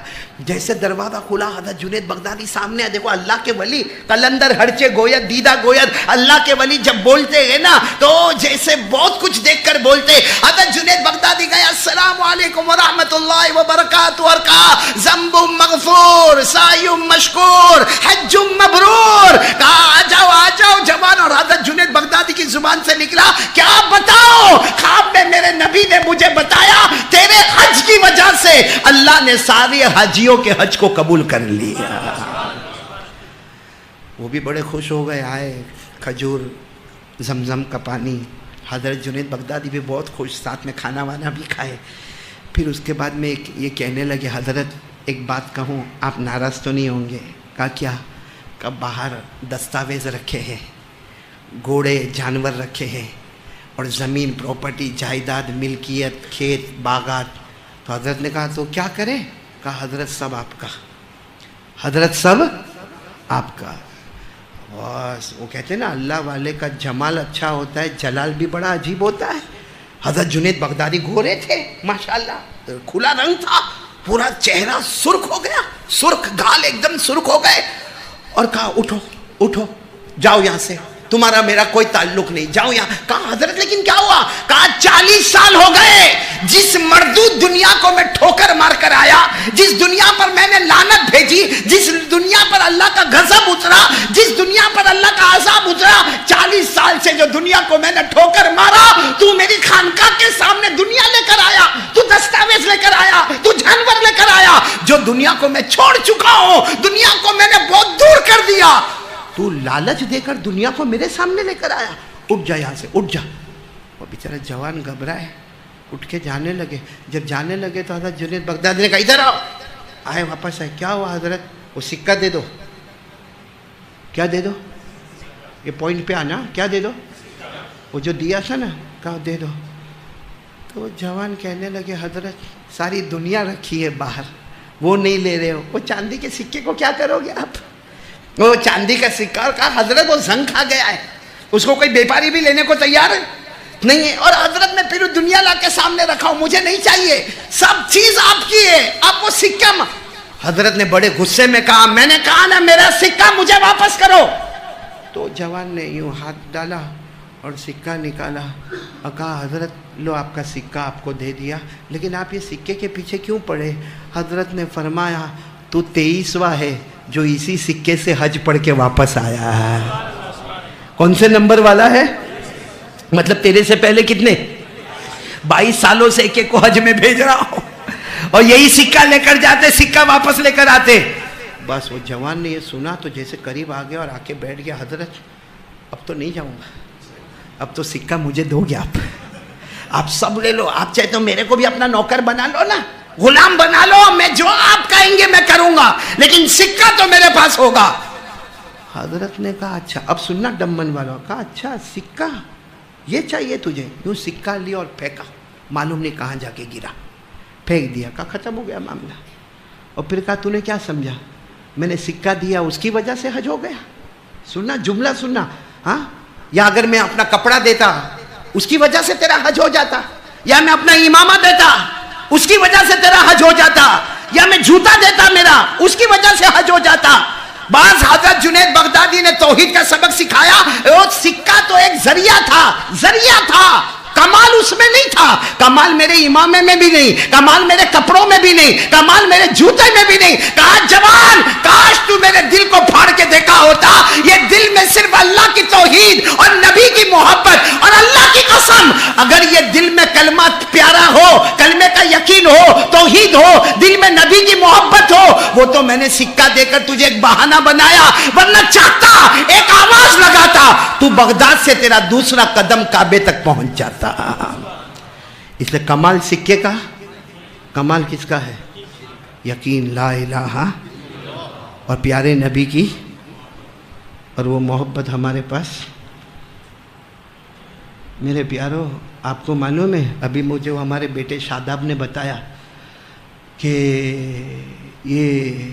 [SPEAKER 1] جیسے دروازہ کھلا حضرت جنید بغدادی سامنے. دیکھو اللہ کے ولی, قلندر ہرچے گوید دیدہ گوید, اللہ کے ولی جب بولتے ہیں نا تو جیسے بہت کچھ دیکھ کر بولتے. حضرت جنید بغدادی گئے السلام علیکم ورحمۃ اللہ وبرکاتہ, اور کہا ذنب مغفور, سعی مشکور, حج مبرور. کہا آ جاؤ جوان. اور حضرت جنید بغدادی کی زبان سے نکلا کیا بتاؤ, خواب میں میرے نبی نے مجھے بتایا تیرے حج کی وجہ سے اللہ نے سارے حاجیوں کے حج کو قبول کر لیا. وہ بھی بڑے خوش ہو گئے, آئے کھجور, زمزم کا پانی. حضرت جنید بغدادی بھی بہت خوش, ساتھ میں کھانا وانا بھی کھائے. پھر اس کے بعد میں یہ کہنے لگے حضرت ایک بات کہوں, آپ ناراض تو نہیں ہوں گے؟ کہا کیا؟ کہ باہر دستاویز رکھے ہیں, گھوڑے جانور رکھے ہیں, اور زمین پراپرٹی جائیداد ملکیت کھیت باغات. تو حضرت نے کہا تو کیا کریں؟ کہا حضرت سب آپ کا, حضرت سب آپ کا. بس وہ کہتے ہیں نا اللہ والے کا جمال اچھا ہوتا ہے, جلال بھی بڑا عجیب ہوتا ہے. حضرت جنید بغدادی گورے تھے ماشاءاللہ, کھلا رنگ تھا, پورا چہرہ سرخ ہو گیا, سرخ گال ایک دم سرخ ہو گئے. اور کہا اٹھو اٹھو, جاؤ یہاں سے, تمہارا میرا کوئی تعلق نہیں, جاؤ یہاں. کہا حضرت لیکن کیا ہوا؟ کہا 40 سال ہو گئے جس مردود دنیا کو میں ٹھوکر مار کر آیا, جس دنیا پر میں نے لعنت بھیجی, جس دنیا پر اللہ کا غضب اترا, جس دنیا پر اللہ کا عذاب اترا, 40 سال سے جو دنیا کو میں نے ٹھوکر مارا, تو میری خانقاہ کے سامنے دنیا لے کر آیا, تو دستاویز لے کر آیا, تو جانور لے کر آیا. جو دنیا کو میں چھوڑ چکا ہوں, دنیا کو میں نے بہت دور کر دیا, تو لالچ دے کر دنیا کو میرے سامنے لے کر آیا. اٹھ جا یہاں سے, اٹھ جا. وہ بیچارہ جوان گھبرائے, اٹھ کے جانے لگے. جب جانے لگے تو حضرت جنید بغدادی نے کہا ادھر آؤ. آئے واپس آئے. کیا ہوا حضرت؟ وہ سکہ دے دو. کیا دے دو؟ یہ پوائنٹ پہ آنا, کیا دے دو؟ وہ جو دیا تھا نا, کہا دے دو. تو وہ جوان کہنے لگے حضرت ساری دنیا رکھی ہے باہر, وہ نہیں لے رہے ہو, وہ چاندی کے سکے کو کیا کرو گے آپ؟ وہ چاندی کا سکہ. اور کہا حضرت وہ زنگ کھا گیا ہے, اس کو کوئی بیپاری بھی لینے کو تیار نہیں ہے, اور حضرت میں پھر دنیا لا کے سامنے رکھا ہوں, مجھے نہیں چاہیے, سب چیز آپ کی ہے, آپ وہ سکہ. حضرت نے بڑے غصے میں کہا میں نے کہا نا میرا سکہ مجھے واپس کرو. تو جوان نے یوں ہاتھ ڈالا اور سکہ نکالا اور کہا حضرت لو آپ کا سکہ آپ کو دے دیا, لیکن آپ یہ سکے کے پیچھے کیوں پڑے؟ حضرت نے فرمایا تو 23واں ہے جو اسی سکے سے حج پڑھ کے واپس آیا ہے. کون سے نمبر والا ہے؟ مطلب تیرے سے پہلے کتنے 22 سالوں سے ایک ایک کو حج میں بھیج رہا ہوں, اور یہی سکہ لے کر جاتے, سکہ واپس لے کر آتے. بس وہ جوان نے یہ سنا تو جیسے قریب آ گیا اور آ کے بیٹھ گیا. حضرت اب تو نہیں جاؤں گا, اب تو سکہ مجھے دو گے آپ سب لے لو, آپ چاہے تو میرے کو بھی اپنا نوکر بنا لو نا, غلام بنا لو, میں جو آپ کہیں گے میں کروں گا, لیکن سکہ تو میرے پاس ہوگا. حضرت نے کہا اچھا, اب سننا ڈمن والوں, کہا اچھا سکہ یہ چاہیے تجھے, یوں سکہ لیا اور پھینکا, معلوم نہیں کہاں جا کے گرا, پھینک دیا, کہا ختم ہو گیا معاملہ. اور پھر کہا تو نے کیا سمجھا, میں نے سکہ دیا اس کی وجہ سے حج ہو گیا؟ سننا جملہ سننا, ہاں, یا اگر میں اپنا کپڑا دیتا اس کی وجہ سے تیرا حج ہو جاتا, یا میں اپنا امامہ دیتا اس کی وجہ سے تیرا حج ہو جاتا, یا میں جوتا دیتا میرا اس کی وجہ سے حج ہو جاتا. بعض حضرت جنید بغدادی نے توحید کا سبق سکھایا, وہ سکہ تو ایک ذریعہ تھا, کمال اس میں نہیں تھا. کمال میرے امامے میں بھی نہیں, کمال میرے کپڑوں میں بھی نہیں, کمال میرے جوتے میں بھی نہیں. کہا جوان کاش تو میرے دل کو پھاڑ کے دیکھا ہوتا, یہ دل میں صرف اللہ کی توحید اور نبی کی محبت, اور اللہ کی قسم اگر یہ دل میں کلمہ پیارا ہو, کلمے کا یقین ہو, توحید ہو, دل میں نبی کی محبت ہو, وہ تو میں نے سکہ دے کر تجھے ایک بہانہ بنایا, ورنہ چاہتا ایک آواز لگاتا تو بغداد سے تیرا دوسرا قدم کعبے تک پہنچ جاتا. اس لیے کمال سکے کا, کمال کس کا ہے؟ یقین لا الہ اور پیارے نبی کی, اور وہ محبت ہمارے پاس. میرے پیارو, آپ کو معلوم ہے ابھی مجھے وہ ہمارے بیٹے شاداب نے بتایا کہ یہ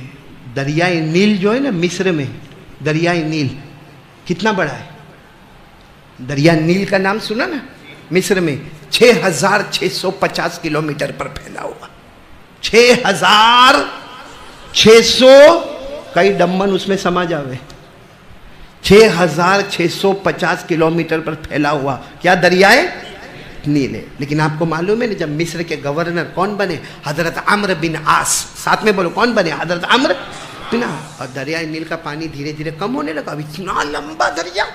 [SPEAKER 1] دریائے نیل جو ہے نا مصر میں, دریائے نیل کتنا بڑا ہے؟ دریا نیل کا نام سنا نا, مصر میں 6650 کلومیٹر پر پھیلا ہوا. 6600 کئی ڈمن اس میں سما جاوے. 6650 کلومیٹر پر پھیلا ہوا کیا دریائے نیل ہے. لیکن آپ کو معلوم ہے نا جب مصر کے گورنر کون بنے؟ حضرت عمرو بن عاص. ساتھ میں بولو کون بنے؟ حضرت عمرو بن عاص. اور دریائے نیل کا پانی دھیرے دھیرے کم ہونے لگا. اب اتنا لمبا دریا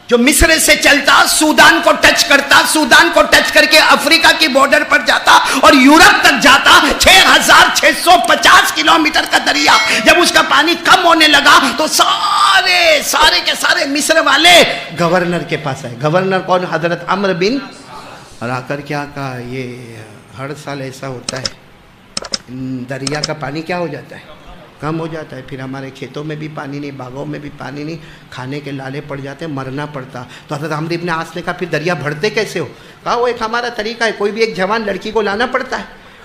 [SPEAKER 1] جو مصر سے چلتا سودان کو ٹچ کرتا, سودان کو ٹچ کر کے افریقہ کی بارڈر پر جاتا اور یورپ تک جاتا. 6650 کلومیٹر کا دریا جب اس کا پانی کم ہونے لگا تو سارے کے سارے مصر والے گورنر کے پاس آئے. گورنر کون؟ حضرت عمرو بن. اور آ کر کیا کہا, یہ ہر سال ایسا ہوتا ہے, دریا کا پانی کیا ہو جاتا ہے؟ کم ہو جاتا ہے. پھر ہمارے کھیتوں میں بھی پانی نہیں, باغوں میں بھی پانی نہیں, کھانے کے لالے پڑ جاتے, مرنا پڑتا. تو حضرت عمرو بن عاص نے کہا پھر دریا بڑھتے کیسے ہو؟ کہا وہ ایک ہمارا طریقہ ہے, کوئی بھی ایک جوان لڑکی کو لانا پڑتا ہے,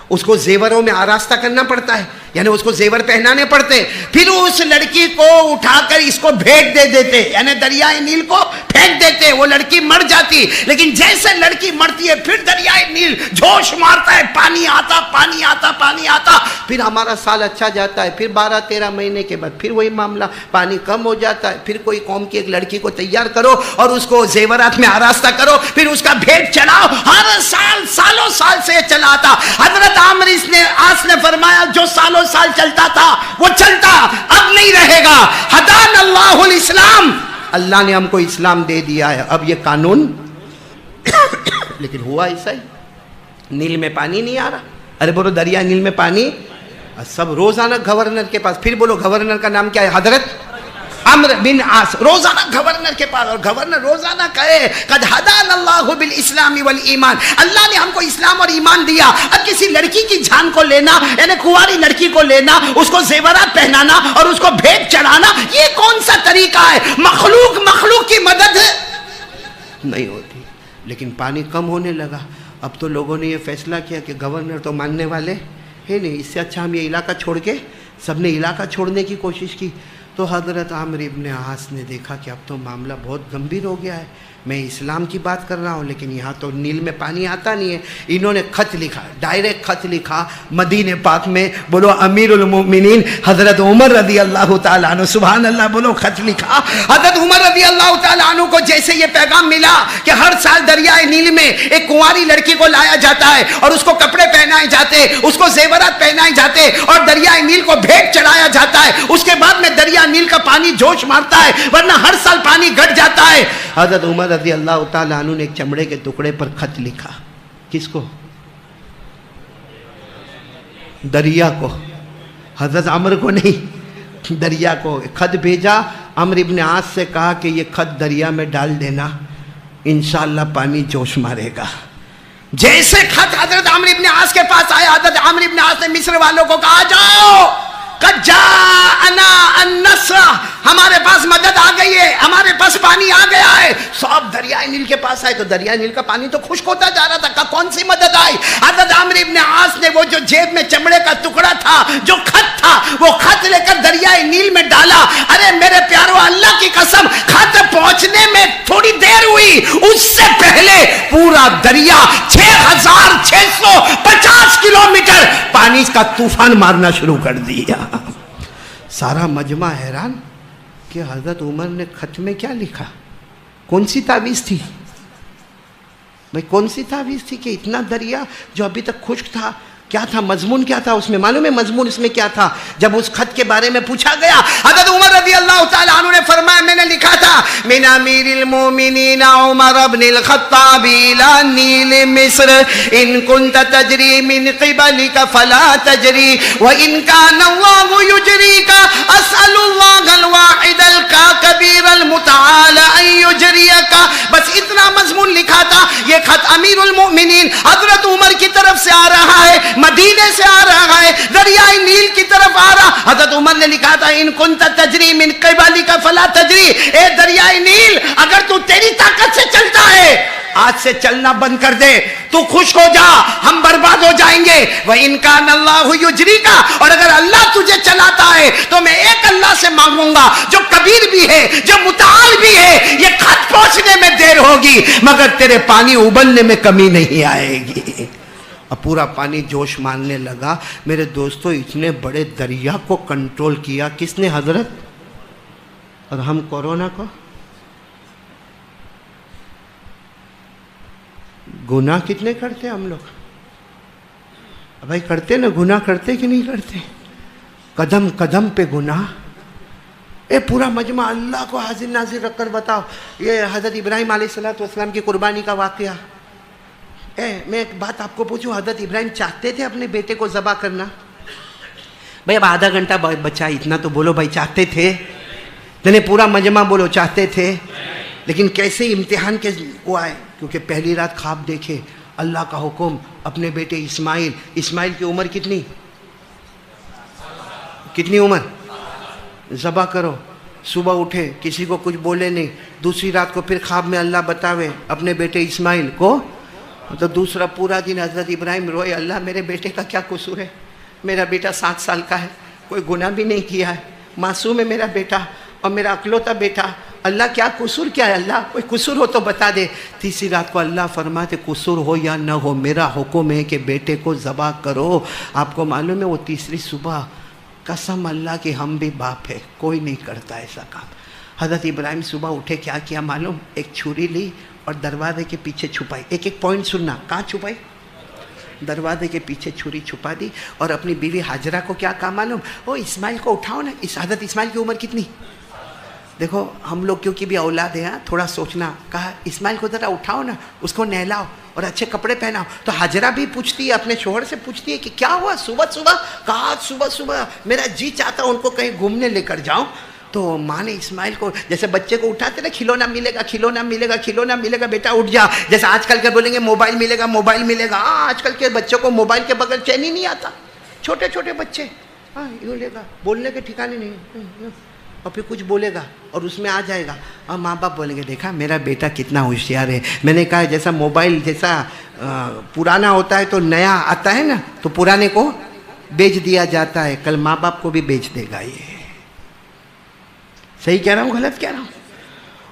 [SPEAKER 1] اس کو زیوروں میں آراستہ کرنا پڑتا ہے, یعنی اس کو زیور پہنانے پڑتے, پھر اس لڑکی کو اٹھا کر اس کو بھیٹ دے دیتے, یعنی دریائے نیل کو پھینک دیتے, وہ لڑکی مر جاتی. لیکن جیسے لڑکی مرتی ہے پھر دریائے نیل جوش مارتا ہے, پانی آتا پانی آتا پانی آتا. پھر ہمارا سال اچھا جاتا ہے, پھر 12-13 مہینے کے بعد پھر وہی معاملہ, پانی کم ہو جاتا ہے. پھر کوئی قوم کی ایک لڑکی کو تیار کرو اور اس کو زیورات میں آراستہ کرو, پھر اس کا بھیٹ چڑھاؤ. ہر سال سالوں سال سے چلا آتا. حضرت عمرو نے عاص نے فرمایا جو سالوں سال چلتا تھا وہ چلتا, اب نہیں رہے گا. ہدان اللہ الاسلام, اللہ نے ہم کو اسلام دے دیا ہے, اب یہ قانون. لیکن ہوا ایسا ہی, نیل میں پانی نہیں آ رہا. ارے بولو دریا نیل میں پانی, سب روزانہ گورنر کے پاس. پھر بولو گورنر کا نام کیا ہے؟ حضرت عمرو بن عاص. روزانہ گورنر کے پاس, اور گورنر روزانہ کہے قد ہدانا اللہ بالاسلام والایمان, اللہ نے ہم کو اسلام اور ایمان دیا. اب کسی لڑکی کی جان کو لینا, یعنی کنواری لڑکی کو لینا, اس کو زیورات پہنانا اور اس کو بھیٹ چڑھانا, یہ کون سا طریقہ ہے؟ مخلوق کی مدد نہیں ہوتی. لیکن پانی کم ہونے لگا. اب تو لوگوں نے یہ فیصلہ کیا کہ گورنر تو ماننے والے ہے نہیں, اس سے اچھا ہم یہ علاقہ چھوڑ کے, سب نے علاقہ چھوڑنے کی کوشش کی. تو حضرت عمرو بن عاص نے دیکھا کہ اب تو معاملہ بہت گمبھیر ہو گیا ہے. میں اسلام کی بات کر رہا ہوں لیکن یہاں تو نیل میں پانی آتا نہیں ہے. انہوں نے خط لکھا, ڈائریکٹ خط لکھا مدینہ پاک میں. بولو امیر المؤمنین حضرت عمر رضی اللہ تعالیٰ عنہ, سبحان اللہ بولو, خط لکھا. حضرت عمر رضی اللہ تعالیٰ عنہ کو جیسے یہ پیغام ملا کہ ہر سال دریائے نیل میں ایک کنواری لڑکی کو لایا جاتا ہے اور اس کو کپڑے پہنائے جاتے, اس کو زیورات پہنائے جاتے اور دریائے نیل کو بھیٹ چڑھایا جاتا ہے, اس کے بعد میں دریا نیل کا پانی جوش مارتا ہے, ورنہ ہر سال پانی گھٹ جاتا ہے. حضرت عمر رضی اللہ تعالیٰ عنہ نے ایک چمڑے کے ٹکڑے پر خط لکھا. کس کو؟ دریا کو. حضرت عمرو کو نہیں, دریا کو خط بھیجا. عمرو بن عاص سے کہا کہ یہ خط دریا میں ڈال دینا, انشاءاللہ پانی جوش مارے گا. جیسے خط حضرت عمرو بن عاص کے پاس آیا، حضرت عمرو بن عاص نے مصر والوں کو کہا جاؤ قد جاءنا النصر، ہمارے پاس مدد آ گئی ہے، ہمارے پاس پانی آ گیا ہے۔ سب دریائے نیل کے پاس آئے تو دریائے نیل کا پانی تو خشک ہوتا جا رہا تھا، کہا کون سی مدد آئی؟ حضرت عمرو بن عاص نے وہ جو جیب میں چمڑے کا ٹکڑا تھا، جو خط تھا، وہ خط لے کر دریائے نیل میں ڈالا۔ ارے میرے پیارو، اللہ کی قسم، خط پہنچنے میں تھوڑی دیر ہوئی، اس سے پہلے پورا دریا 6650 کلومیٹر پانی کا طوفان مارنا شروع کر دیا۔ سارا مجمع حیران کہ حضرت عمر نے خط میں کیا لکھا، کون سی تعویذ تھی بھئی، کون سی تعویذ تھی کہ اتنا دریا جو ابھی تک خشک تھا، کیا تھا مضمون، کیا تھا اس میں؟ معلوم ہے مضمون اس میں کیا تھا؟ جب اس خط کے بارے میں پوچھا گیا، حضرت عمر رضی اللہ تعالیٰ عنہ نے فرمایا میں نے لکھا تھا من امیر المومنین عمر بن الخطاب الى نیل مصر ان كنت تجری من قبلك فلا تجری وان كان اللہ یجریک اسأل اللہ الواحد الکبیر المتعال ان یجریک۔ بس اتنا مضمون لکھا تھا۔ یہ خط امیر المومنین حضرت عمر کی طرف سے آ رہا ہے، مدینے سے آ رہا ہے، دریائے نیل کی طرف آ رہا۔ حضرت عمر نے لکھا تھا ان کنت تجری من قبلک فلا تجری، اے دریائے نیل اگر تو تیری طاقت سے چلتا ہے آج سے چلنا بند کر دے، تو خوش ہو جا، ہم برباد ہو جائیں گے۔ وَإِن كَانَ اللَّهُ يُجْرِيكَ، اور اگر اللہ تجھے چلاتا ہے تو میں ایک اللہ سے مانگوں گا جو کبیر بھی ہے، جو متعال بھی ہے، یہ خط پہنچنے میں دیر ہوگی مگر تیرے پانی ابلنے میں کمی نہیں آئے گی۔ اب پورا پانی جوش مارنے لگا۔ میرے دوستو، اتنے بڑے دریا کو کنٹرول کیا کس نے؟ حضرت۔ اور ہم کورونا کو گناہ کتنے کرتے ہم لوگ؟ بھائی کرتے نا، گناہ کرتے کہ نہیں کرتے؟ قدم قدم پہ گناہ۔ اے پورا مجمع اللہ کو حاضر ناظر رکھ کر بتاؤ، یہ حضرت ابراہیم علیہ السلام کی قربانی کا واقعہ۔ میں ایک بات آپ کو پوچھوں، حضرت ابراہیم چاہتے تھے اپنے بیٹے کو ذبح کرنا؟ بھائی اب آدھا گھنٹہ بچا، اتنا تو بولو بھائی، چاہتے تھے؟ نہیں، پورا مجمع بولو چاہتے تھے۔ لیکن کیسے امتحان کے وہ آئے؟ کیونکہ پہلی رات خواب دیکھے، اللہ کا حکم، اپنے بیٹے اسماعیل کی عمر کتنی عمر؟ ذبح کرو۔ صبح اٹھے، کسی کو کچھ بولے نہیں۔ دوسری رات کو پھر خواب میں اللہ بتاوے اپنے بیٹے اسماعیل کو، تو دوسرا پورا دن حضرت ابراہیم روئے، اللہ میرے بیٹے کا کیا قصور ہے؟ میرا بیٹا 7 سال کا ہے، کوئی گناہ بھی نہیں کیا ہے، معصوم ہے میرا بیٹا اور میرا اکلوتا بیٹا، اللہ کیا قصور کیا ہے؟ اللہ کوئی قصور ہو تو بتا دے۔ تیسری رات کو اللہ فرماتے قصور ہو یا نہ ہو میرا حکم ہے کہ بیٹے کو ذبح کرو۔ آپ کو معلوم ہے وہ تیسری صبح، قسم اللہ کی ہم بھی باپ ہے، کوئی نہیں کرتا ایسا کام۔ حضرت ابراہیم صبح اٹھے، کیا کیا معلوم؟ ایک چھری لی اور دروازے کے پیچھے چھپائی۔ ایک پوائنٹ سننا، کہاں چھپائی؟ دروازے کے پیچھے چھری چھپا دی۔ اور اپنی بیوی حاجرہ کو کیا کہا معلوم؟ وہ اسماعیل کو اٹھاؤ نا۔ حضرت اسماعیل کی عمر کتنی؟ دیکھو ہم لوگ کیونکہ بھی اولاد ہیں، تھوڑا سوچنا۔ کہا اسماعیل کو ذرا اٹھاؤ نا، اس کو نہلاؤ اور اچھے کپڑے پہناؤ۔ تو حاجرہ بھی پوچھتی ہے، اپنے شوہر سے پوچھتی ہے کہ کیا ہوا صبح صبح؟ کہا صبح میرا جی چاہتا ان کو کہیں گھومنے لے کر جاؤں۔ تو ماں نے اسماعیل کو، جیسے بچے کو اٹھاتے نا، کھلونا ملے گا بیٹا اٹھ جا، جیسے آج کل کے بولیں گے موبائل ملے گا۔ ہاں آج کل کے بچوں کو موبائل کے بغیر چین ہی نہیں آتا، چھوٹے چھوٹے بچے۔ ہاں یوں لے گا، بولنے کے ٹھکانے نہیں، اور پھر کچھ بولے گا اور اس میں آ جائے گا، اور ماں باپ بولیں گے دیکھا میرا بیٹا کتنا ہوشیار ہے۔ میں نے کہا جیسا موبائل جیسا پرانا ہوتا ہے تو نیا آتا ہے نا، تو پرانے کو بیچ دیا جاتا ہے، کل ماں باپ کو بھی بیچ دے گا۔ یہ صحیح کہہ رہا ہوں غلط کہہ رہا ہوں؟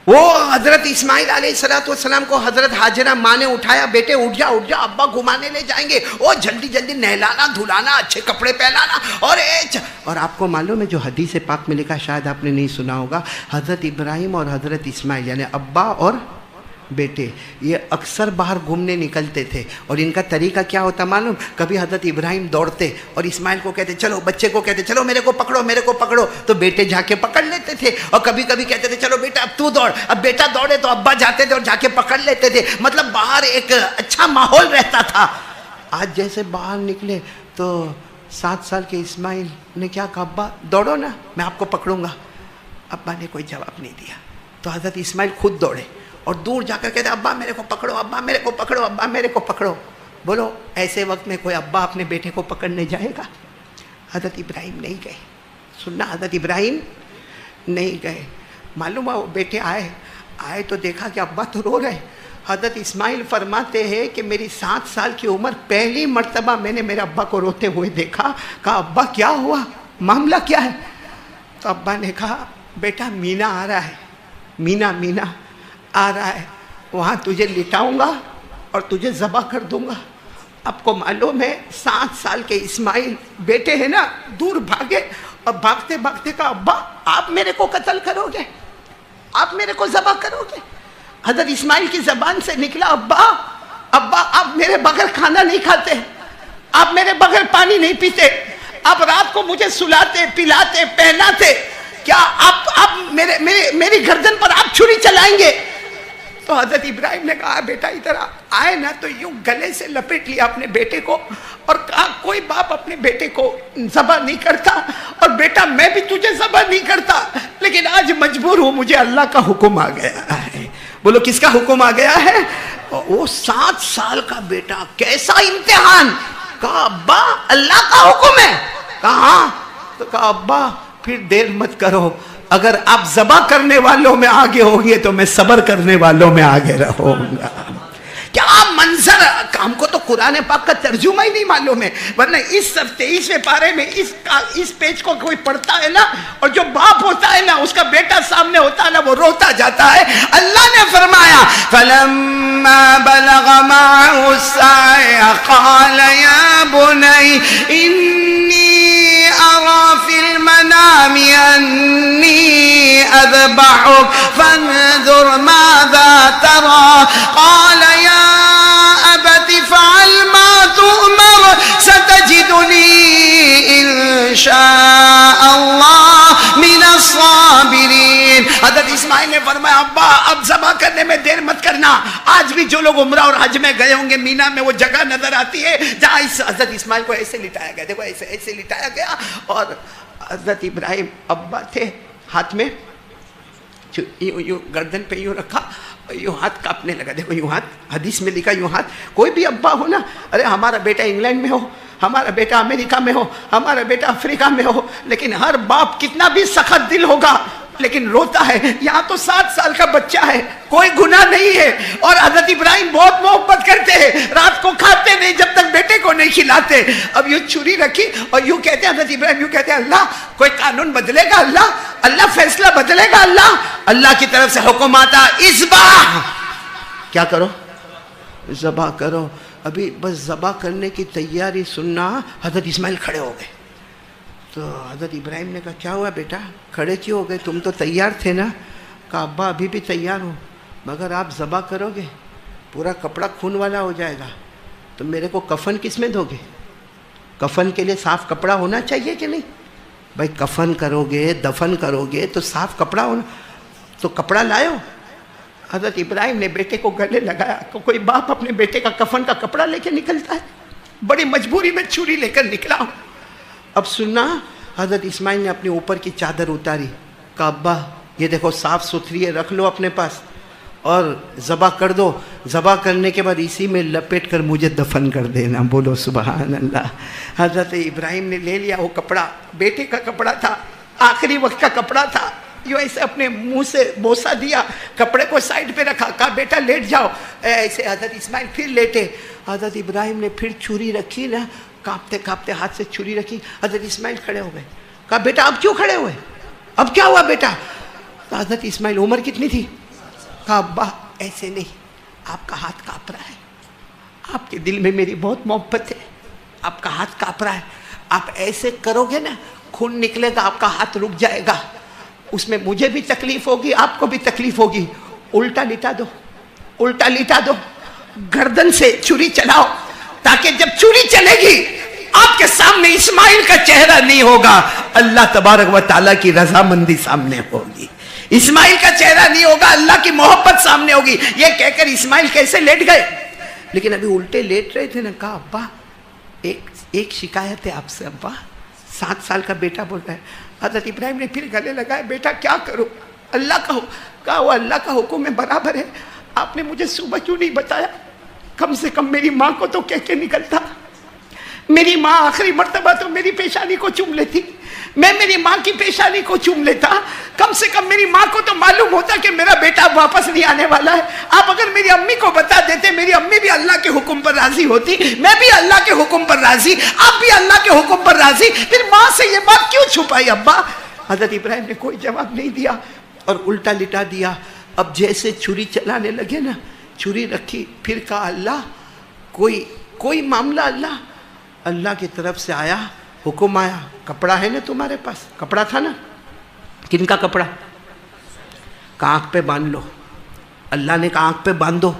[SPEAKER 1] وہ حضرت اسماعیل علیہ السلام کو حضرت حاجرہ ماں نے اٹھایا، بیٹے اٹھ جا ابا گھمانے لے جائیں گے، اور جلدی جلدی نہلانا دھلانا، اچھے کپڑے پہنانا۔ اور آپ کو معلوم ہے جو حدیث پاک میں لکھا، شاید آپ نے نہیں سنا ہوگا، حضرت ابراہیم اور حضرت اسماعیل یعنی ابا اور بیٹے یہ اکثر باہر گھومنے نکلتے تھے، اور ان کا طریقہ کیا ہوتا معلوم؟ کبھی حضرت ابراہیم دوڑتے اور اسماعیل کو کہتے چلو، بچے کو کہتے چلو میرے کو پکڑو، تو بیٹے جا کے پکڑ لیتے تھے، اور کبھی کبھی کہتے تھے چلو بیٹا اب تو دوڑ، اب بیٹا دوڑے تو ابا جاتے تھے اور جا کے پکڑ لیتے تھے، مطلب باہر ایک اچھا ماحول رہتا تھا۔ آج جیسے باہر نکلے تو 7 سال کے اسماعیل نے کیا کہا، ابا دوڑو نا میں آپ کو پکڑوں گا۔ ابا نے کوئی جواب نہیں دیا، تو حضرت اسماعیل خود دوڑے اور دور جا کر کہتے ابا میرے کو پکڑو، ابا میرے کو پکڑو، ابا میرے کو پکڑو۔ بولو ایسے وقت میں کوئی ابا اپنے بیٹے کو پکڑنے جائے گا؟ حضرت ابراہیم نہیں گئے۔ سننا، حضرت ابراہیم نہیں گئے۔ معلوم ہے وہ بیٹے آئے تو دیکھا کہ ابا تو رو رہے۔ حضرت اسماعیل فرماتے ہیں کہ میری 7 سال کی عمر پہلی مرتبہ میں نے میرے ابا کو روتے ہوئے دیکھا۔ کہا ابا کیا ہوا، معاملہ کیا ہے؟ تو ابا نے کہا بیٹا مینا آ رہا ہے، مینا آ رہا ہے، وہاں تجھے لٹاؤں گا اور تجھے ذبح کر دوں گا۔ آپ کو معلوم ہے 7 سال کے اسماعیل بیٹے ہیں نا، دور بھاگے اور بھاگتے بھاگتے کہا ابا آپ میرے کو قتل کرو گے، آپ میرے کو ذبح کرو گے؟ حضرت اسماعیل کی زبان سے نکلا ابا آپ میرے بغیر کھانا نہیں کھاتے، آپ میرے بغیر پانی نہیں پیتے، آپ رات کو مجھے سلاتے پلاتے پہناتے، کیا آپ میری گردن پر آپ چھری چلائیں گے؟ تو حضرت ابراہیم نے کہا بیٹا ادھر آئے نا، تو یوں گلے سے لپیٹ لیا اپنے بیٹے کو اور کہا کوئی باپ اپنے بیٹے کو ذبح نہیں کرتا، اور بیٹا میں بھی تجھے ذبح نہیں کرتا، لیکن آج مجبور ہوں، مجھے اللہ کا حکم آ گیا ہے۔ بولو کس کا حکم آ گیا ہے؟ وہ 7 سال کا بیٹا، کیسا امتحان! کہا ابا اللہ کا حکم ہے؟ کہا تو کہا ابا پھر دیر مت کرو، اگر آپ ذبح کرنے والوں میں آگے ہوگے تو میں صبر کرنے والوں میں آگے رہوں گا۔ کیا منظر! ہم کو تو قرآن پاک کا ترجمہ ہی نہیں معلوم ہے، ورنہ اس 23ویں پارے میں اس پیج کو کوئی پڑھتا ہے نا، اور جو باپ ہوتا ہے نا اس کا بیٹا سامنے ہوتا ہے نا، وہ روتا جاتا ہے۔ اللہ نے فرمایا فَلَمَّا بَلَغَ مَعَهُ السَّعْيَ قَالَ يَا بُنَيَّ إِنِّي أَرَى فِي الْمَنَامِ أَنِّي أَذْبَحُكَ فَانظُرْ مَاذَا تَرَى قَالَ يَا أَبَتِ افْعَلْ مَا تُؤْمَرُ سَتَجِدُنِي إِن شَاءَ اللَّهُ مِنَ الصَّابِرِينَ۔ حضرت اسماعیل نے فرمایا ابا اب ذبح کرنے میں دیر مت کرنا۔ آج بھی جو لوگ عمرہ اور حج میں گئے ہوں گے، مینا میں وہ جگہ نظر آتی ہے جہاں حضرت اسماعیل کو ایسے لٹایا گیا، دیکھو ایسے لٹایا گیا، اور حضرت ابراہیم ابا تھے، ہاتھ میں یوں گردن پہ یوں رکھا، یوں ہاتھ کاپنے لگا، دیکھو یوں ہاتھ، حدیث میں لکھا یوں ہاتھ۔ کوئی بھی ابا ہو نا، ارے ہمارا بیٹا انگلینڈ میں ہو، ہمارا بیٹا امریکہ میں ہو، ہمارا بیٹا افریقہ میں ہو، لیکن ہر باپ کتنا بھی سخت دل ہوگا لیکن روتا ہے۔ یہاں تو 7 سال کا بچہ ہے، کوئی گناہ نہیں ہے، اور حضرت ابراہیم بہت محبت کرتے ہیں، رات کو کھاتے نہیں جب تک بیٹے کو نہیں کھلاتے۔ اب یوں چھری رکھی اور یوں کہتے ہیں حضرت ابراہیم، یوں کہتے ہیں اللہ کوئی قانون بدلے گا، اللہ فیصلہ بدلے گا، اللہ کی طرف سے حکم آتا اذبح، کیا کرو؟ ذبح کرو۔ ابھی بس ذبح کرنے کی تیاری سننا، حضرت اسماعیل کھڑے ہو گئے۔ تو حضرت ابراہیم نے کہا کیا ہوا بیٹا، کھڑے کیوں ہو گئے؟ تم تو تیار تھے نا؟ کہا ابا ابھی بھی تیار ہوں، مگر آپ ذبح کرو گے پورا کپڑا خون والا ہو جائے گا، تو میرے کو کفن کس میں دو گے؟ کفن کے لیے صاف کپڑا ہونا چاہیے کہ نہیں؟ بھائی کفن کرو گے، دفن کرو گے تو صاف کپڑا ہونا، تو کپڑا لائے ہو؟ حضرت ابراہیم نے بیٹے کو گلے لگایا۔ کوئی باپ اپنے بیٹے کا کفن کا کپڑا لے کے نکلتا ہے؟ بڑی مجبوری میں چھری لے کر نکلا ہوں۔ اب سننا، حضرت اسماعیل نے اپنے اوپر کی چادر اتاری، کہا ابا یہ دیکھو صاف ستھری ہے، رکھ لو اپنے پاس اور ذبح کر دو، ذبح کرنے کے بعد اسی میں لپیٹ کر مجھے دفن کر دینا۔ بولو سبحان اللہ۔ حضرت ابراہیم نے لے لیا وہ کپڑا، بیٹے کا کپڑا تھا، آخری وقت کا کپڑا تھا، یوں ایسے اپنے منہ سے بوسہ دیا، کپڑے کو سائڈ پہ رکھا، کہا بیٹا لیٹ جاؤ۔ ایسے حضرت اسماعیل پھر لیٹے، حضرت ابراہیم نے پھر چھری رکھی نا، کانپتے کانپتے ہاتھ سے چھری رکھی، حضرت اسماعیل کھڑے ہو گئے۔ کہا بیٹا اب کیوں کھڑے ہوئے، اب کیا ہوا بیٹا؟ تو حضرت اسماعیل عمر کتنی تھی؟ کہا ابا ایسے نہیں، آپ کا ہاتھ کانپ رہا ہے، آپ کے دل میں میری بہت محبت ہے، آپ کا ہاتھ کانپ رہا ہے، آپ ایسے کرو گے نا خون نکلے گا، آپ کا ہاتھ رک جائے گا، اس میں مجھے بھی تکلیف ہوگی، آپ کو بھی تکلیف ہوگی، الٹا لٹا دو، الٹا لٹا دو، گردن سے چھری چلاؤ، تاکہ جب چھری چلے گی آپ کے سامنے اسماعیل کا چہرہ نہیں ہوگا، اللہ تبارک و تعالیٰ کی رضامندی سامنے ہوگی، اسماعیل کا چہرہ نہیں ہوگا، اللہ کی محبت سامنے ہوگی۔ یہ کہہ کر اسماعیل کیسے لیٹ گئے، لیکن ابھی الٹے لیٹ رہے تھے نا۔ کہا ابا ایک شکایت ہے آپ سے، ابا 7 سال کا بیٹا بول رہا ہے۔ حضرت ابراہیم نے پھر گلے لگائے، بیٹا کیا کروں، اللہ کا کہا وہ اللہ کا حکم ہے، برابر ہے، آپ نے مجھے صبح کیوں نہیں بتایا؟ کم سے کم میری ماں کو تو کہہ کے نکلتا. میری ماں آخری مرتبہ تو میری پیشانی کو چوم لیتی، میں میری ماں کی پیشانی کو چوم لیتا. کم سے کم میری ماں کو تو معلوم ہوتا کہ میرا بیٹا واپس نہیں آنے والا ہے. آپ اگر میری امی کو بتا دیتے، میری امی بھی اللہ کے حکم پر راضی ہوتی، میں بھی اللہ کے حکم پر راضی، آپ بھی اللہ کے حکم پر راضی. پھر ماں سے یہ بات کیوں چھپائی ابا؟ حضرت ابراہیم نے کوئی جواب نہیں دیا اور الٹا لٹا دیا. اب جیسے چھری چلانے لگے نا، چھری رکھی، پھر کہا اللہ کوئی معاملہ اللہ کی طرف سے آیا، حکم آیا. کپڑا ہے نا تمہارے پاس؟ کپڑا تھا نا؟ کن کا کپڑا؟ کہا آنکھ پہ باندھ لو. اللہ نے کہا آنکھ پہ باندھ دو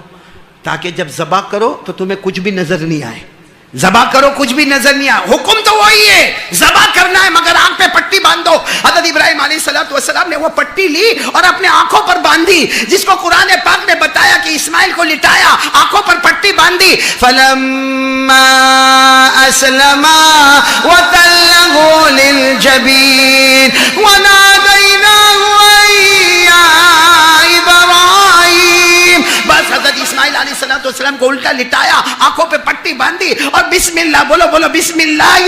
[SPEAKER 1] تاکہ جب ذبح کرو تو تمہیں کچھ بھی نظر نہیں آئے. ذبح کرو کچھ بھی نظر نہیں آئے. حکم تو وہی ہے، ذبح کرنا ہے، مگر آنکھ پہ پٹی باندھ دو. حضرت ابراہیم علیہ السلام نے وہ پٹی لی اور اپنے آنکھوں پر باندھی، جس کو قرآن پاک نے بتایا کہ اسماعیل کو لٹایا، آنکھوں پر پٹی باندھی. فلما اسلما وتله للجبین ونادیناه یا ابراہیم. بس حضرت اسماعیل علیہ السلام کو الٹا لٹایا، آنکھوں پہ پٹی باندھی اور بسم اللہ بولو بسم اللہ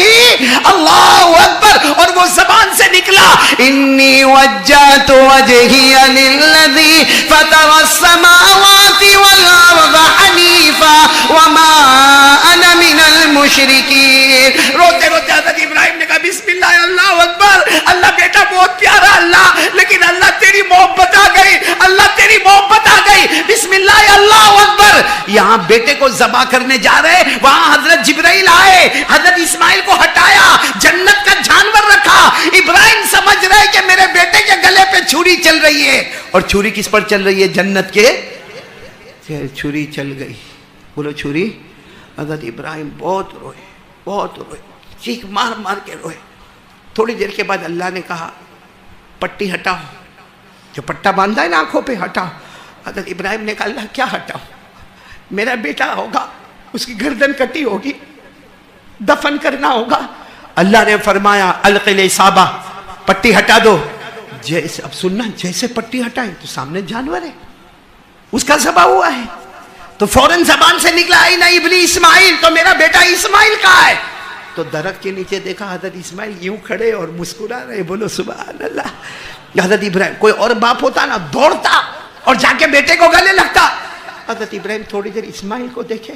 [SPEAKER 1] اللہ اکبر. اور وہ زبان سے نکلا انی وجہت وجہی للذی فطر السماوات والارض حنیفا وما انا من المشرکین. روتے روتے حضرت ابراہیم نے کہا بسم اللہ اللہ اکبر. اللہ بیٹا بہت پیارا اللہ، لیکن اللہ تیری محبت آ گئی، اللہ تیری محبت آ گئی. بسم اللہ اللہ اکبر. یہاں بیٹے کو ذبح کرنے جا رہے، وہاں حضرت جبرائیل آئے، حضرت اسماعیل کو ہٹایا، جنت کا جانور رکھا. ابراہیم سمجھ رہے کہ میرے بیٹے کے گلے پہ چھری چل رہی ہے، اور چھری کس پر چل رہی ہے؟ جنت کے. چھری چل گئی. بولو چھری. حضرت ابراہیم بہت روئے، چیخ مار کے روئے. تھوڑی دیر کے بعد اللہ نے کہا پٹی ہٹاؤ، جو پٹا باندھا ہے نا آنکھوں پہ، ہٹاؤ. حضرت ابراہیم نے کہا اللہ کیا ہٹاؤ؟ میرا بیٹا ہوگا، اس کی گردن کٹی ہوگی، دفن کرنا ہوگا. اللہ نے فرمایا القل اصابہ، پٹی ہٹا دو. جیسے اب سننا، جیسے پٹی ہٹائیں تو سامنے جانور ہے، اس کا ذبح ہوا ہے، تو فوراً زبان سے نکلا اینا ابنی اسماعیل، تو میرا بیٹا اسماعیل کہاں ہے؟ تو درخت کے نیچے دیکھا حضرت اسماعیل یوں کھڑے اور مسکرا رہے. بولو سبحان اللہ. حضرت ابراہیم، کوئی اور باپ ہوتا نا دوڑتا اور جا کے بیٹے کو گلے لگتا. حضرت ابراہیم تھوڑی دیر اسماعیل کو دیکھے،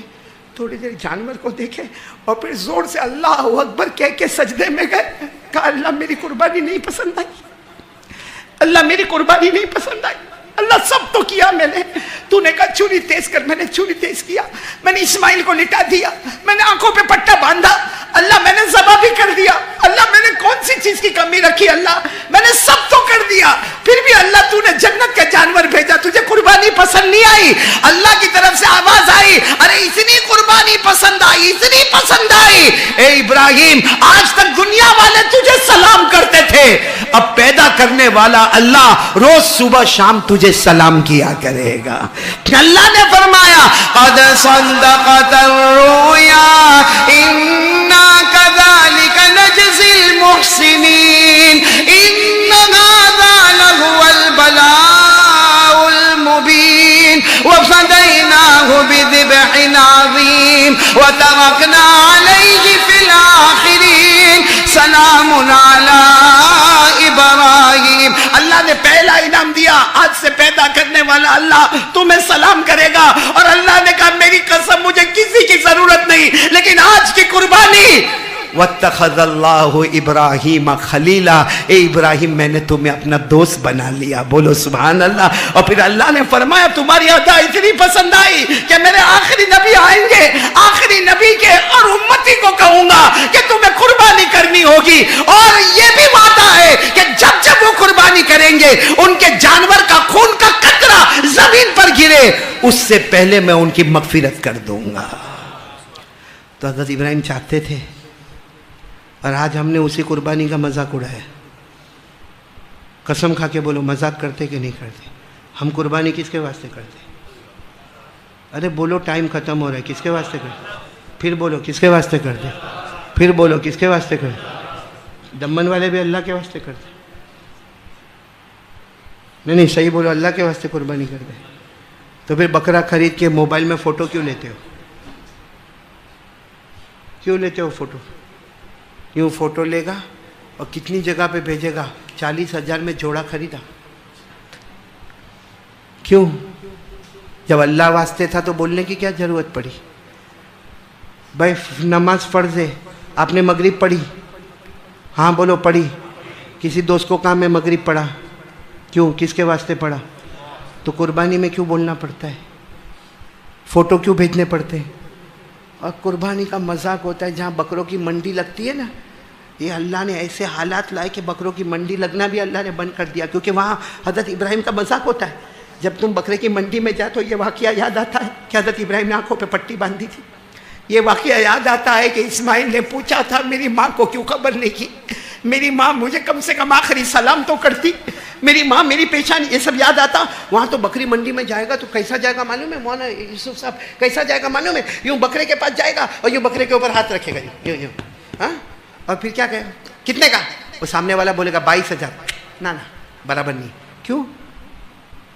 [SPEAKER 1] تھوڑی دیر جانور کو دیکھے، اور پھر زور سے اللہ اکبر کہہ کے سجدے میں گئے. کہا اللہ میری قربانی نہیں پسند آئی، اللہ میری قربانی نہیں پسند آئی. اللہ سب تو کیا میں نے، تو نے کہا چھری تیز کر، میں نے چھری تیز کیا، میں نے اسماعیل کو لٹا دیا، میں نے آنکھوں پہ پٹا باندھا. اللہ میں نے ذبح بھی کر دیا. اللہ میں نے کون سی چیز کی کمی رکھی؟ اللہ میں نے سب تو کر دیا. پھر بھی اللہ تو نے جنت کا جانور بھیجا، تجھے قربانی پسند نہیں آئی؟ اللہ کی طرف سے آواز آئی ارے اتنی قربانی پسند آئی، اتنی پسند آئی. اے ابراہیم آج تک دنیا والے تجھے سلام کرتے تھے، اب پیدا کرنے والا اللہ روز صبح شام تجھے سلام کیا کرے گا. اللہ نے فرمایا قد صدقت الرؤیا انا كذلك نجزي المحسنين ان هذا لهو البلاء المبين وفديناه بذبح عظيم وتركنا عليه في الآخرين سلام على ابراہیم. اللہ نے پہلا انعام دیا، آج سے پیدا کرنے والا اللہ تمہیں سلام کرے گا. اور اللہ نے کہا میری قسم مجھے کسی کی ضرورت نہیں، لیکن آج کی قربانی وَاتَّخَذَ اللَّهُ إِبْرَاهِيمَ خَلِيلًا. اے ابراہیم میں نے تمہیں اپنا دوست بنا لیا. بولو سبحان اللہ. اور پھر اللہ نے فرمایا تمہاری ادا اتنی پسند آئی کہ میرے آخری نبی آئیں گے، آخری نبی کے اور امتی کو کہوں گا کہ تمہیں قربانی کرنی ہوگی. اور یہ بھی وعدہ ہے کہ جب وہ قربانی کریں گے ان کے جانور کا خون کا قطرہ زمین پر گرے اس سے پہلے میں ان کی مغفرت کر دوں گا. تو حضرت ابراہیم چاہتے تھے، اور آج ہم نے اسی قربانی کا مذاق اڑایا. قسم کھا کے بولو مذاق کرتے کہ نہیں کرتے؟ ہم قربانی کس کے واسطے کرتے؟ ارے بولو ٹائم ختم ہو رہا ہے. کس کے واسطے کرتے؟ پھر بولو کس کے واسطے کرتے؟ پھر بولو کس کے واسطے کرتے؟ دمن والے بھی اللہ کے واسطے کرتے. نہیں صحیح بولو، اللہ کے واسطے قربانی کرتے. تو پھر بکرا خرید کے موبائل میں فوٹو کیوں لیتے ہو؟ کیوں لیتے ہو فوٹو؟ یوں فوٹو لے گا اور کتنی جگہ پہ بھیجے گا؟ 40,000 میں جوڑا خریدا. کیوں؟ جب اللہ واسطے تھا تو بولنے کی کیا ضرورت پڑی؟ بھائی نماز فرض ہے، آپ نے مغرب پڑھی؟ ہاں بولو پڑھی. کسی دوست کو کہا میں مغرب پڑھا. کیوں؟ کس کے واسطے پڑھا؟ تو قربانی میں کیوں بولنا پڑتا ہے؟ فوٹو کیوں بھیجنے پڑتے ہیں؟ اور قربانی کا مذاق ہوتا ہے جہاں بکروں کی منڈی لگتی ہے نا، یہ اللہ نے ایسے حالات لائے کہ بکروں کی منڈی لگنا بھی اللہ نے بند کر دیا، کیونکہ وہاں حضرت ابراہیم کا مذاق ہوتا ہے. جب تم بکرے کی منڈی میں جا تو یہ واقعہ یاد آتا ہے کہ حضرت ابراہیم نے آنکھوں پہ پٹی باندھی تھی. یہ واقعہ یاد آتا ہے کہ اسماعیل نے پوچھا تھا میری ماں کو کیوں خبر نہیں کی، میری ماں مجھے کم سے کم آخری سلام تو کرتی، میری ماں میری پیشانی. یہ سب یاد آتا. وہاں تو بکری منڈی میں جائے گا تو کیسا جائے گا معلوم ہے مولانا یوسف صاحب؟ کیسا جائے گا معلوم ہے؟ یوں بکرے کے پاس جائے گا اور یوں بکرے کے اوپر ہاتھ رکھے گا یوں یوں. ہاں اور پھر کیا کہے گا؟ کتنے کا؟ وہ سامنے والا بولے گا 22,000. نا برابر نہیں. کیوں؟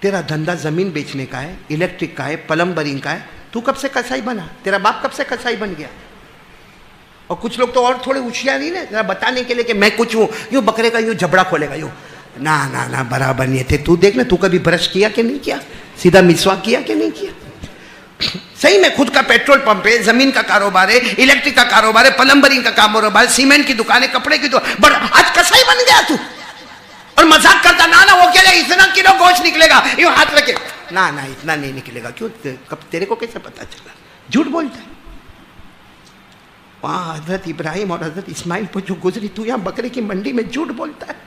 [SPEAKER 1] تیرا دھندا زمین بیچنے کا ہے، الیکٹرک کا ہے، پلمبرنگ کا ہے. تو کب سے کسائی بنا؟ تیرا باپ کب سے کسائی بن گیا؟ اور کچھ لوگ تو اور تھوڑے ہوشیار نہیں نا، ذرا بتانے کے لیے کہ میں کچھ ہوں، یوں بکرے کا یوں جھبڑا کھولے گا یوں. نا برابر نہیں تھے. تو دیکھ نا تو کبھی برش کیا کہ نہیں کیا؟ سیدھا مسواک کیا کہ نہیں کیا؟ صحیح میں خود کا پیٹرول پمپ ہے، زمین کا کاروبار ہے، الیکٹرک کا کاروبار ہے، پلمبرنگ کا کاروبار ہے، سیمنٹ کی دکان ہے، کپڑے کی دکان. آج کسائی بن گیا تو اور مذاق کرتا. نا وہ کہہ رہے اتنا کلو گوشت نکلے گا، یوں ہاتھ رکھے. نا اتنا نہیں نکلے گا. کیوں؟ تیرے کو کیسے پتا چلا؟ جھوٹ بولتا ہے. وہاں حضرت ابراہیم اور حضرت اسماعیل پر جو گزری، تو یہاں بکرے کی منڈی میں جھوٹ بولتا ہے.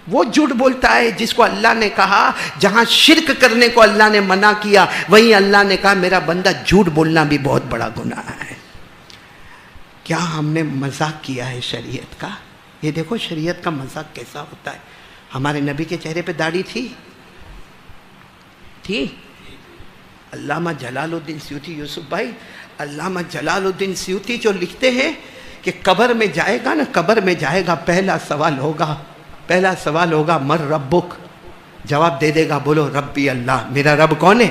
[SPEAKER 1] وہ جھوٹ بولتا ہے جس کو اللہ نے کہا، جہاں شرک کرنے کو اللہ نے منع کیا وہیں اللہ نے کہا میرا بندہ جھوٹ بولنا بھی بہت بڑا گناہ ہے. کیا ہم نے مذاق کیا ہے شریعت کا؟ یہ دیکھو شریعت کا مذاق کیسا ہوتا ہے. ہمارے نبی کے چہرے پہ داڑھی تھی؟ علامہ جلال الدین سیوطی، یوسف بھائی، علامہ جلال الدین سیوطی جو لکھتے ہیں کہ قبر میں جائے گا نا، قبر میں جائے گا، پہلا سوال ہوگا مر ربک. جواب دے دے گا بولو ربی اللہ، میرا رب کون ہے.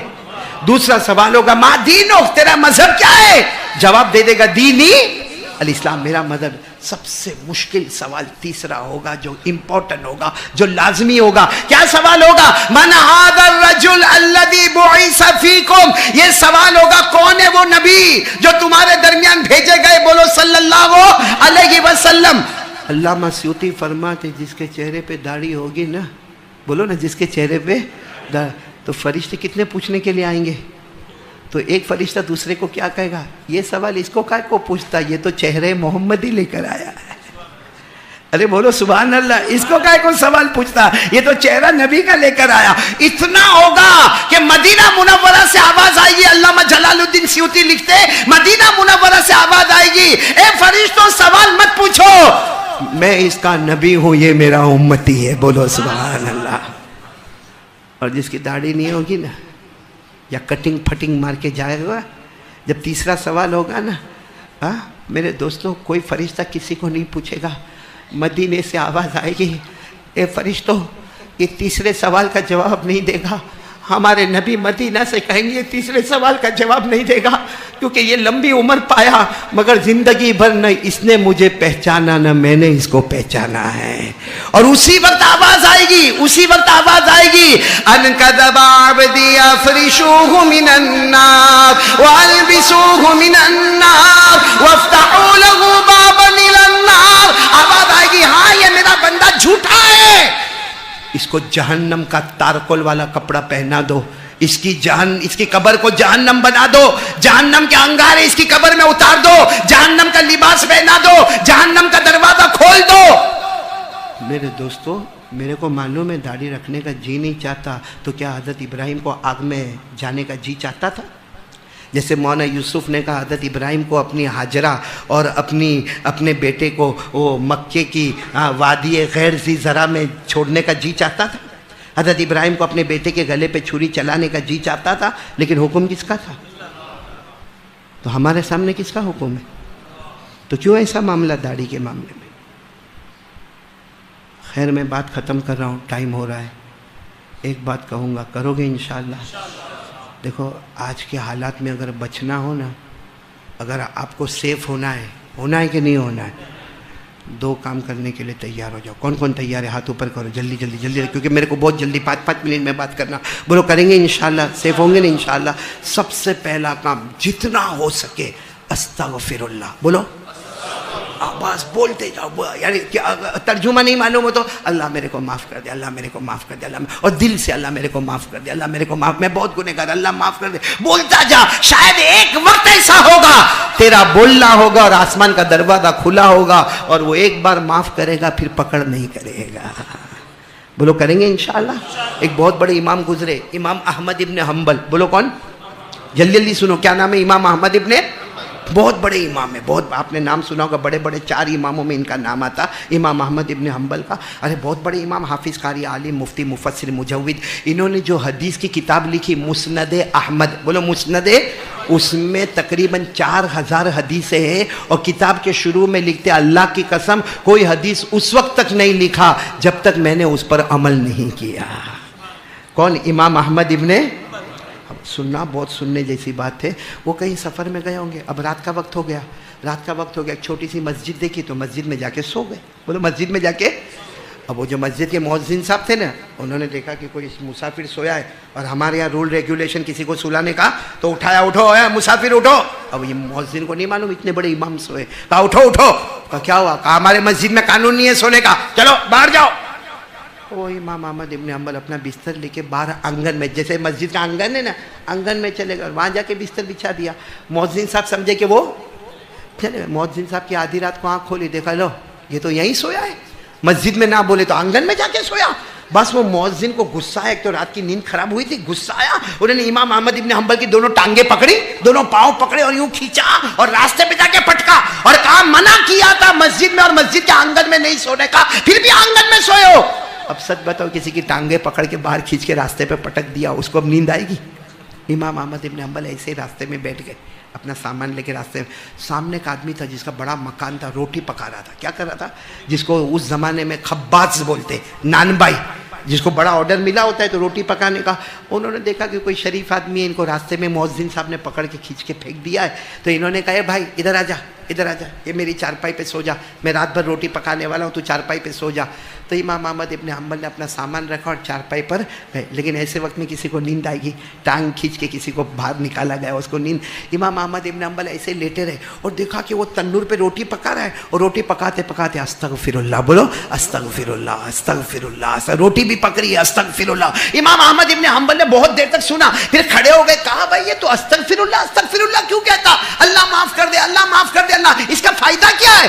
[SPEAKER 1] دوسرا سوال ہوگا ما دینک، تیرا مذہب کیا ہے. جواب دے دے گا دینی الاسلام، میرا مذہب. سب سے مشکل سوال تیسرا ہوگا جو امپورٹنٹ ہوگا، جو لازمی ہوگا. کیا سوال ہوگا؟ من ھذا الرجل الذی بعث فیکم. یہ سوال ہوگا کون ہے وہ نبی جو تمہارے درمیان بھیجے گئے؟ بولو صلی اللہ علیہ وسلم. علامہ سیوطی فرماتے جس کے چہرے پہ داڑھی ہوگی نا، بولو نا، جس کے چہرے پہ تو فرشتے کتنے پوچھنے کے لیے آئیں گے؟ تو ایک فرشتہ دوسرے کو کیا کہے گا؟ یہ سوال اس کو کائے کو پوچھتا، یہ تو چہرے محمد ہی لے کر آیا ہے. ارے بولو سبحان اللہ. اس کو کائے کو سوال پوچھتا، یہ تو چہرہ نبی کا لے کر آیا. اتنا ہوگا کہ مدینہ منورہ سے آواز آئے گی. علامہ جلال الدین سیوطی لکھتے مدینہ منورہ سے آواز آئے گی، اے فرشتوں سوال مت پوچھو، میں اس کا نبی ہوں، یہ میرا امتی ہے. بولو سبحان اللہ. اور جس کی داڑھی نہیں ہوگی نا، یا کٹنگ پھٹنگ مار کے جائے گا، جب تیسرا سوال ہوگا نا، میرے دوستوں کوئی فرشتہ کسی کو نہیں پوچھے گا. مدینے سے آواز آئے گی، اے فرشتوں یہ تیسرے سوال کا جواب نہیں دے گا. ہمارے نبی مدینہ سے کہیں گے یہ تیسرے سوال کا جواب نہیں دے گا کیونکہ یہ لمبی عمر پایا مگر زندگی بھر نہ اس نے مجھے پہچانا نہ میں نے اس کو پہچانا ہے. اور اسی وقت آواز آئے گی ان کذب عبدی افرشوہ من النار والبسوہ من النار وافتحوا له بابا الى النار. آواز آئے گی ہاں یہ میرا بندہ جھوٹا ہے، اس کو جہنم کا تارکول والا کپڑا پہنا دو، اس کی قبر کو جہنم بنا دو، جہنم کے انگارے اس کی قبر میں اتار دو، جہنم کا لباس پہنا دو، جہنم کا دروازہ کھول دو. میرے دوستو میرے کو معلوم ہے داڑھی رکھنے کا جی نہیں چاہتا، تو کیا حضرت ابراہیم کو آگ میں جانے کا جی چاہتا تھا؟ جیسے مولانا یوسف نے کہا حضرت ابراہیم کو اپنی ہاجرہ اور اپنے بیٹے کو وہ مکے کی وادی غیر ذی زرع میں چھوڑنے کا جی چاہتا تھا. حضرت ابراہیم کو اپنے بیٹے کے گلے پہ چھری چلانے کا جی چاہتا تھا، لیکن حکم کس کا تھا؟ تو ہمارے سامنے کس کا حکم ہے؟ تو کیوں ایسا معاملہ داڑھی کے معاملے میں؟ خیر میں بات ختم کر رہا ہوں، ٹائم ہو رہا ہے. ایک بات کہوں گا، کرو گے انشاءاللہ؟ دیکھو آج کے حالات میں اگر بچنا ہو نا، اگر آپ کو سیف ہونا ہے کہ نہیں ہونا ہے، 2 کام کرنے کے لیے تیار ہو جاؤ۔ کون کون تیار ہے؟ ہاتھ اوپر کرو، جلدی جلدی جلدی، کیونکہ میرے کو بہت جلدی 5 منٹ میں بات کرنا۔ بولو کریں گے انشاءاللہ، سیف ہوں گے نا انشاءاللہ۔ سب سے پہلا کام جتنا ہو سکے استغفر اللہ بولو، بس بولتے جاؤ، یعنی ترجمہ نہیں معلوم ہو تو اللہ میرے کو معاف کر دے، اللہ میرے کو معاف کر دے، اللہ، اور دل سے اللہ میرے کو معاف کر دے، اللہ میرے کو معاف، میں بہت گنہگار، اللہ معاف کر دے، بولتا جا۔ شاید ایک وقت ایسا ہوگا تیرا بولنا ہوگا اور آسمان کا دروازہ کھلا ہوگا اور وہ ایک بار معاف کرے گا پھر پکڑ نہیں کرے گا۔ بولو کریں گے انشاءاللہ۔ ایک بہت بڑے امام گزرے، امام احمد ابن حنبل۔ بولو کون؟ جلدی جلدی سنو، کیا نام ہے؟ امام احمد ابن، بہت بڑے امام ہے، بہت، آپ نے نام سنا ہوگا، بڑے بڑے 4 اماموں میں ان کا نام آتا، امام احمد ابن حنبل کا۔ ارے بہت بڑے امام، حافظ، قاری، عالم، مفتی، مفسر، مجود۔ انہوں نے جو حدیث کی کتاب لکھی مسند احمد، بولو مسند، اس میں تقریباً 4000 حدیثیں ہیں، اور کتاب کے شروع میں لکھتے اللہ کی قسم کوئی حدیث اس وقت تک نہیں لکھا جب تک میں نے اس پر عمل نہیں کیا۔ کون؟ امام احمد ابن، سننا بہت سننے جیسی بات ہے۔ وہ کہیں سفر میں گئے ہوں گے، اب رات کا وقت ہو گیا، ایک چھوٹی سی مسجد دیکھی تو مسجد میں جا کے سو گئے۔ بولو مسجد میں جا کے، اب وہ جو مسجد کے مؤذن صاحب تھے نا، انہوں نے دیکھا کہ کوئی مسافر سویا ہے، اور ہمارے یہاں رول ریگولیشن کسی کو سلانے کا تو اٹھایا، اٹھو مسافر اٹھو۔ اب یہ مؤذن کو نہیں معلوم اتنے بڑے امام سوئے، کہا اٹھو اٹھو، کہا کیا ہوا؟ کہا ہمارے مسجد میں قانون نہیں ہے سونے کا، چلو باہر جاؤ۔ وہ امام احمد ابن حنبل اپنا بستر لے کے باہر آنگن میں، جیسے مسجد کا آنگن ہے نا، آنگن میں چلے گئے، وہاں جا کے بستر بچھا دیا۔ مؤذن صاحب سمجھے کہ وہ چلے، مؤذن صاحب کی آدھی رات کو آنکھ کھولی، دیکھا لو یہ تو یہیں سویا ہے، مسجد میں نہ بولے تو آنگن میں جا کے سویا۔ بس وہ مؤذن کو غصہ آیا، ایک تو رات کی نیند خراب ہوئی تھی، غصہ آیا، انہوں نے امام احمد ابن حنبل کی دونوں ٹانگیں پکڑی، دونوں پاؤں پکڑے اور یوں کھینچا اور راستے پہ جا کے پٹکا اور کہا منع کیا تھا مسجد میں اور مسجد کے آنگن میں نہیں سونے کا، پھر بھی آنگن میں سوئے ہو۔ اب سچ بتاؤ، کسی کی ٹانگیں پکڑ کے باہر کھینچ کے راستے پہ پٹک دیا، اس کو اب نیند آئے گی؟ امام احمد ابن حنبل ایسے ہی راستے میں بیٹھ گئے، اپنا سامان لے کے راستے میں۔ سامنے ایک آدمی تھا جس کا بڑا مکان تھا، روٹی پکا رہا تھا۔ کیا کر رہا تھا؟ جس کو اس زمانے میں خباز بولتے، نان بائی، جس کو بڑا آرڈر ملا ہوتا ہے تو روٹی پکانے کا۔ انہوں نے دیکھا کہ کوئی شریف آدمی ہے، ان کو راستے میں مؤذن صاحب نے پکڑ کے کھینچ کے پھینک دیا ہے، تو انہوں نے کہا اے بھائی ادھر آ جا، ادھر آ جا، یہ میری چارپائی پہ سو جا، میں رات بھر روٹی پکانے والا ہوں، تو چارپائی پہ سو جا۔ تو امام احمد ابن حنبل نے اپنا سامان رکھا اور چارپائی پر گئے، لیکن ایسے وقت میں کسی کو نیند آئے گی، ٹانگ کھینچ کے کسی کو باہر نکالا گیا، اس کو نیند۔ امام احمد ابن حنبل ایسے لیٹے رہے اور دیکھا کہ وہ تنور پہ روٹی پکا رہا ہے، اور روٹی پکاتے پکاتے استغفر اللہ، بولو استغفر اللہ استغفر اللہ، روٹی بھی پک رہی ہے، استغفر اللہ۔ امام احمد ابن حنبل نے بہت دیر تک سنا، پھر کھڑے ہو گئے، کہا بھائی یہ تو استغفر اللہ کیوں کہتا؟ اللہ معاف کر دے، اللہ معاف کر دے، اللہ، اس کا فائدہ کیا ہے؟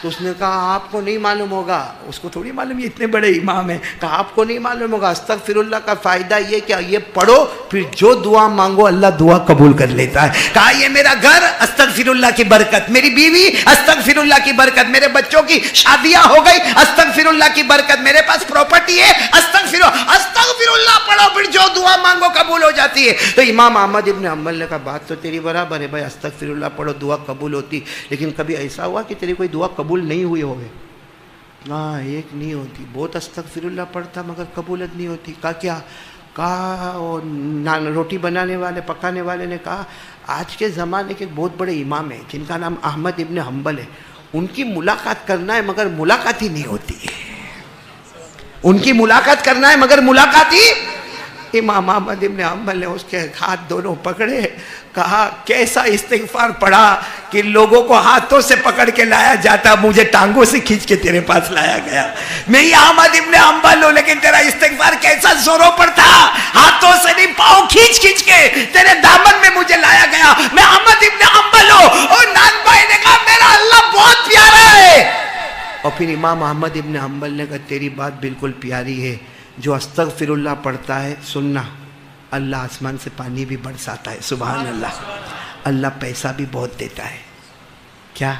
[SPEAKER 1] تو اس نے کہا آپ کو نہیں معلوم ہوگا، اس کو تھوڑی معلوم یہ اتنے بڑے امام ہیں، کہا آپ کو نہیں معلوم ہوگا، استغفر اللہ کا فائدہ یہ کہ یہ پڑھو، پھر جو دعا مانگو اللہ دعا قبول کر لیتا ہے۔ کہا یہ میرا گھر استغفر اللہ کی برکت، میری بیوی استغفر اللہ کی برکت، میرے بچوں کی شادیاں ہو گئی استغفر اللہ کی برکت، میرے پاس پراپرٹی ہے استغفر اللہ پڑھو، پھر جو دعا مانگو قبول ہو جاتی ہے۔ تو امام احمد ابن حنبل نے کہا بات تو تیری برابر ہے بھائی، استغفر اللہ پڑھو دعا قبول ہوتی، لیکن کبھی ایسا ہوا کہ تیری کوئی دعا قبول نہیں ہوئی ہوگی؟ ہاں ایک نہیں ہوتی، بہت استغفر اللہ پڑھتا مگر قبولت نہیں ہوتی۔ کہا کیا؟ کہا روٹی بنانے والے پکانے والے نے کہا آج کے زمانے کے بہت بڑے امام ہیں جن کا نام احمد ابن حنبل ہے، ان کی ملاقات کرنا ہے مگر ملاقات ہی نہیں ہوتی ہے، ان کی ملاقات کرنا ہے مگر ملاقات ہی۔ امام احمد ابن حنبل نے اس کے ہاتھ دونوں پکڑے، کہا کیسا استغفار پڑھا کہ لوگوں کو ہاتھوں سے پکڑ کے لایا جاتا، مجھے ٹانگوں سے کھینچ کے تیرے پاس لایا گیا۔ میں ہی احمد ابن حنبل ہوں، لیکن تیرا استغفار کیسا زوروں پر تھا، ہاتھوں سے نہیں پاؤں کھینچ کھینچ کے تیرے دامن میں مجھے لایا گیا۔ میں احمد ابن حنبل ہوں۔ اور نان بھائی نے کہا میرا اللہ بہت پیارا ہے۔ اور پھر امام احمد ابن حنبل نے کہا تیری بات بالکل پیاری ہے، جو استغفر اللہ پڑھتا ہے سننا، اللہ آسمان سے پانی بھی برساتا ہے، سبحان اللہ، اللہ پیسہ بھی بہت دیتا ہے۔ کیا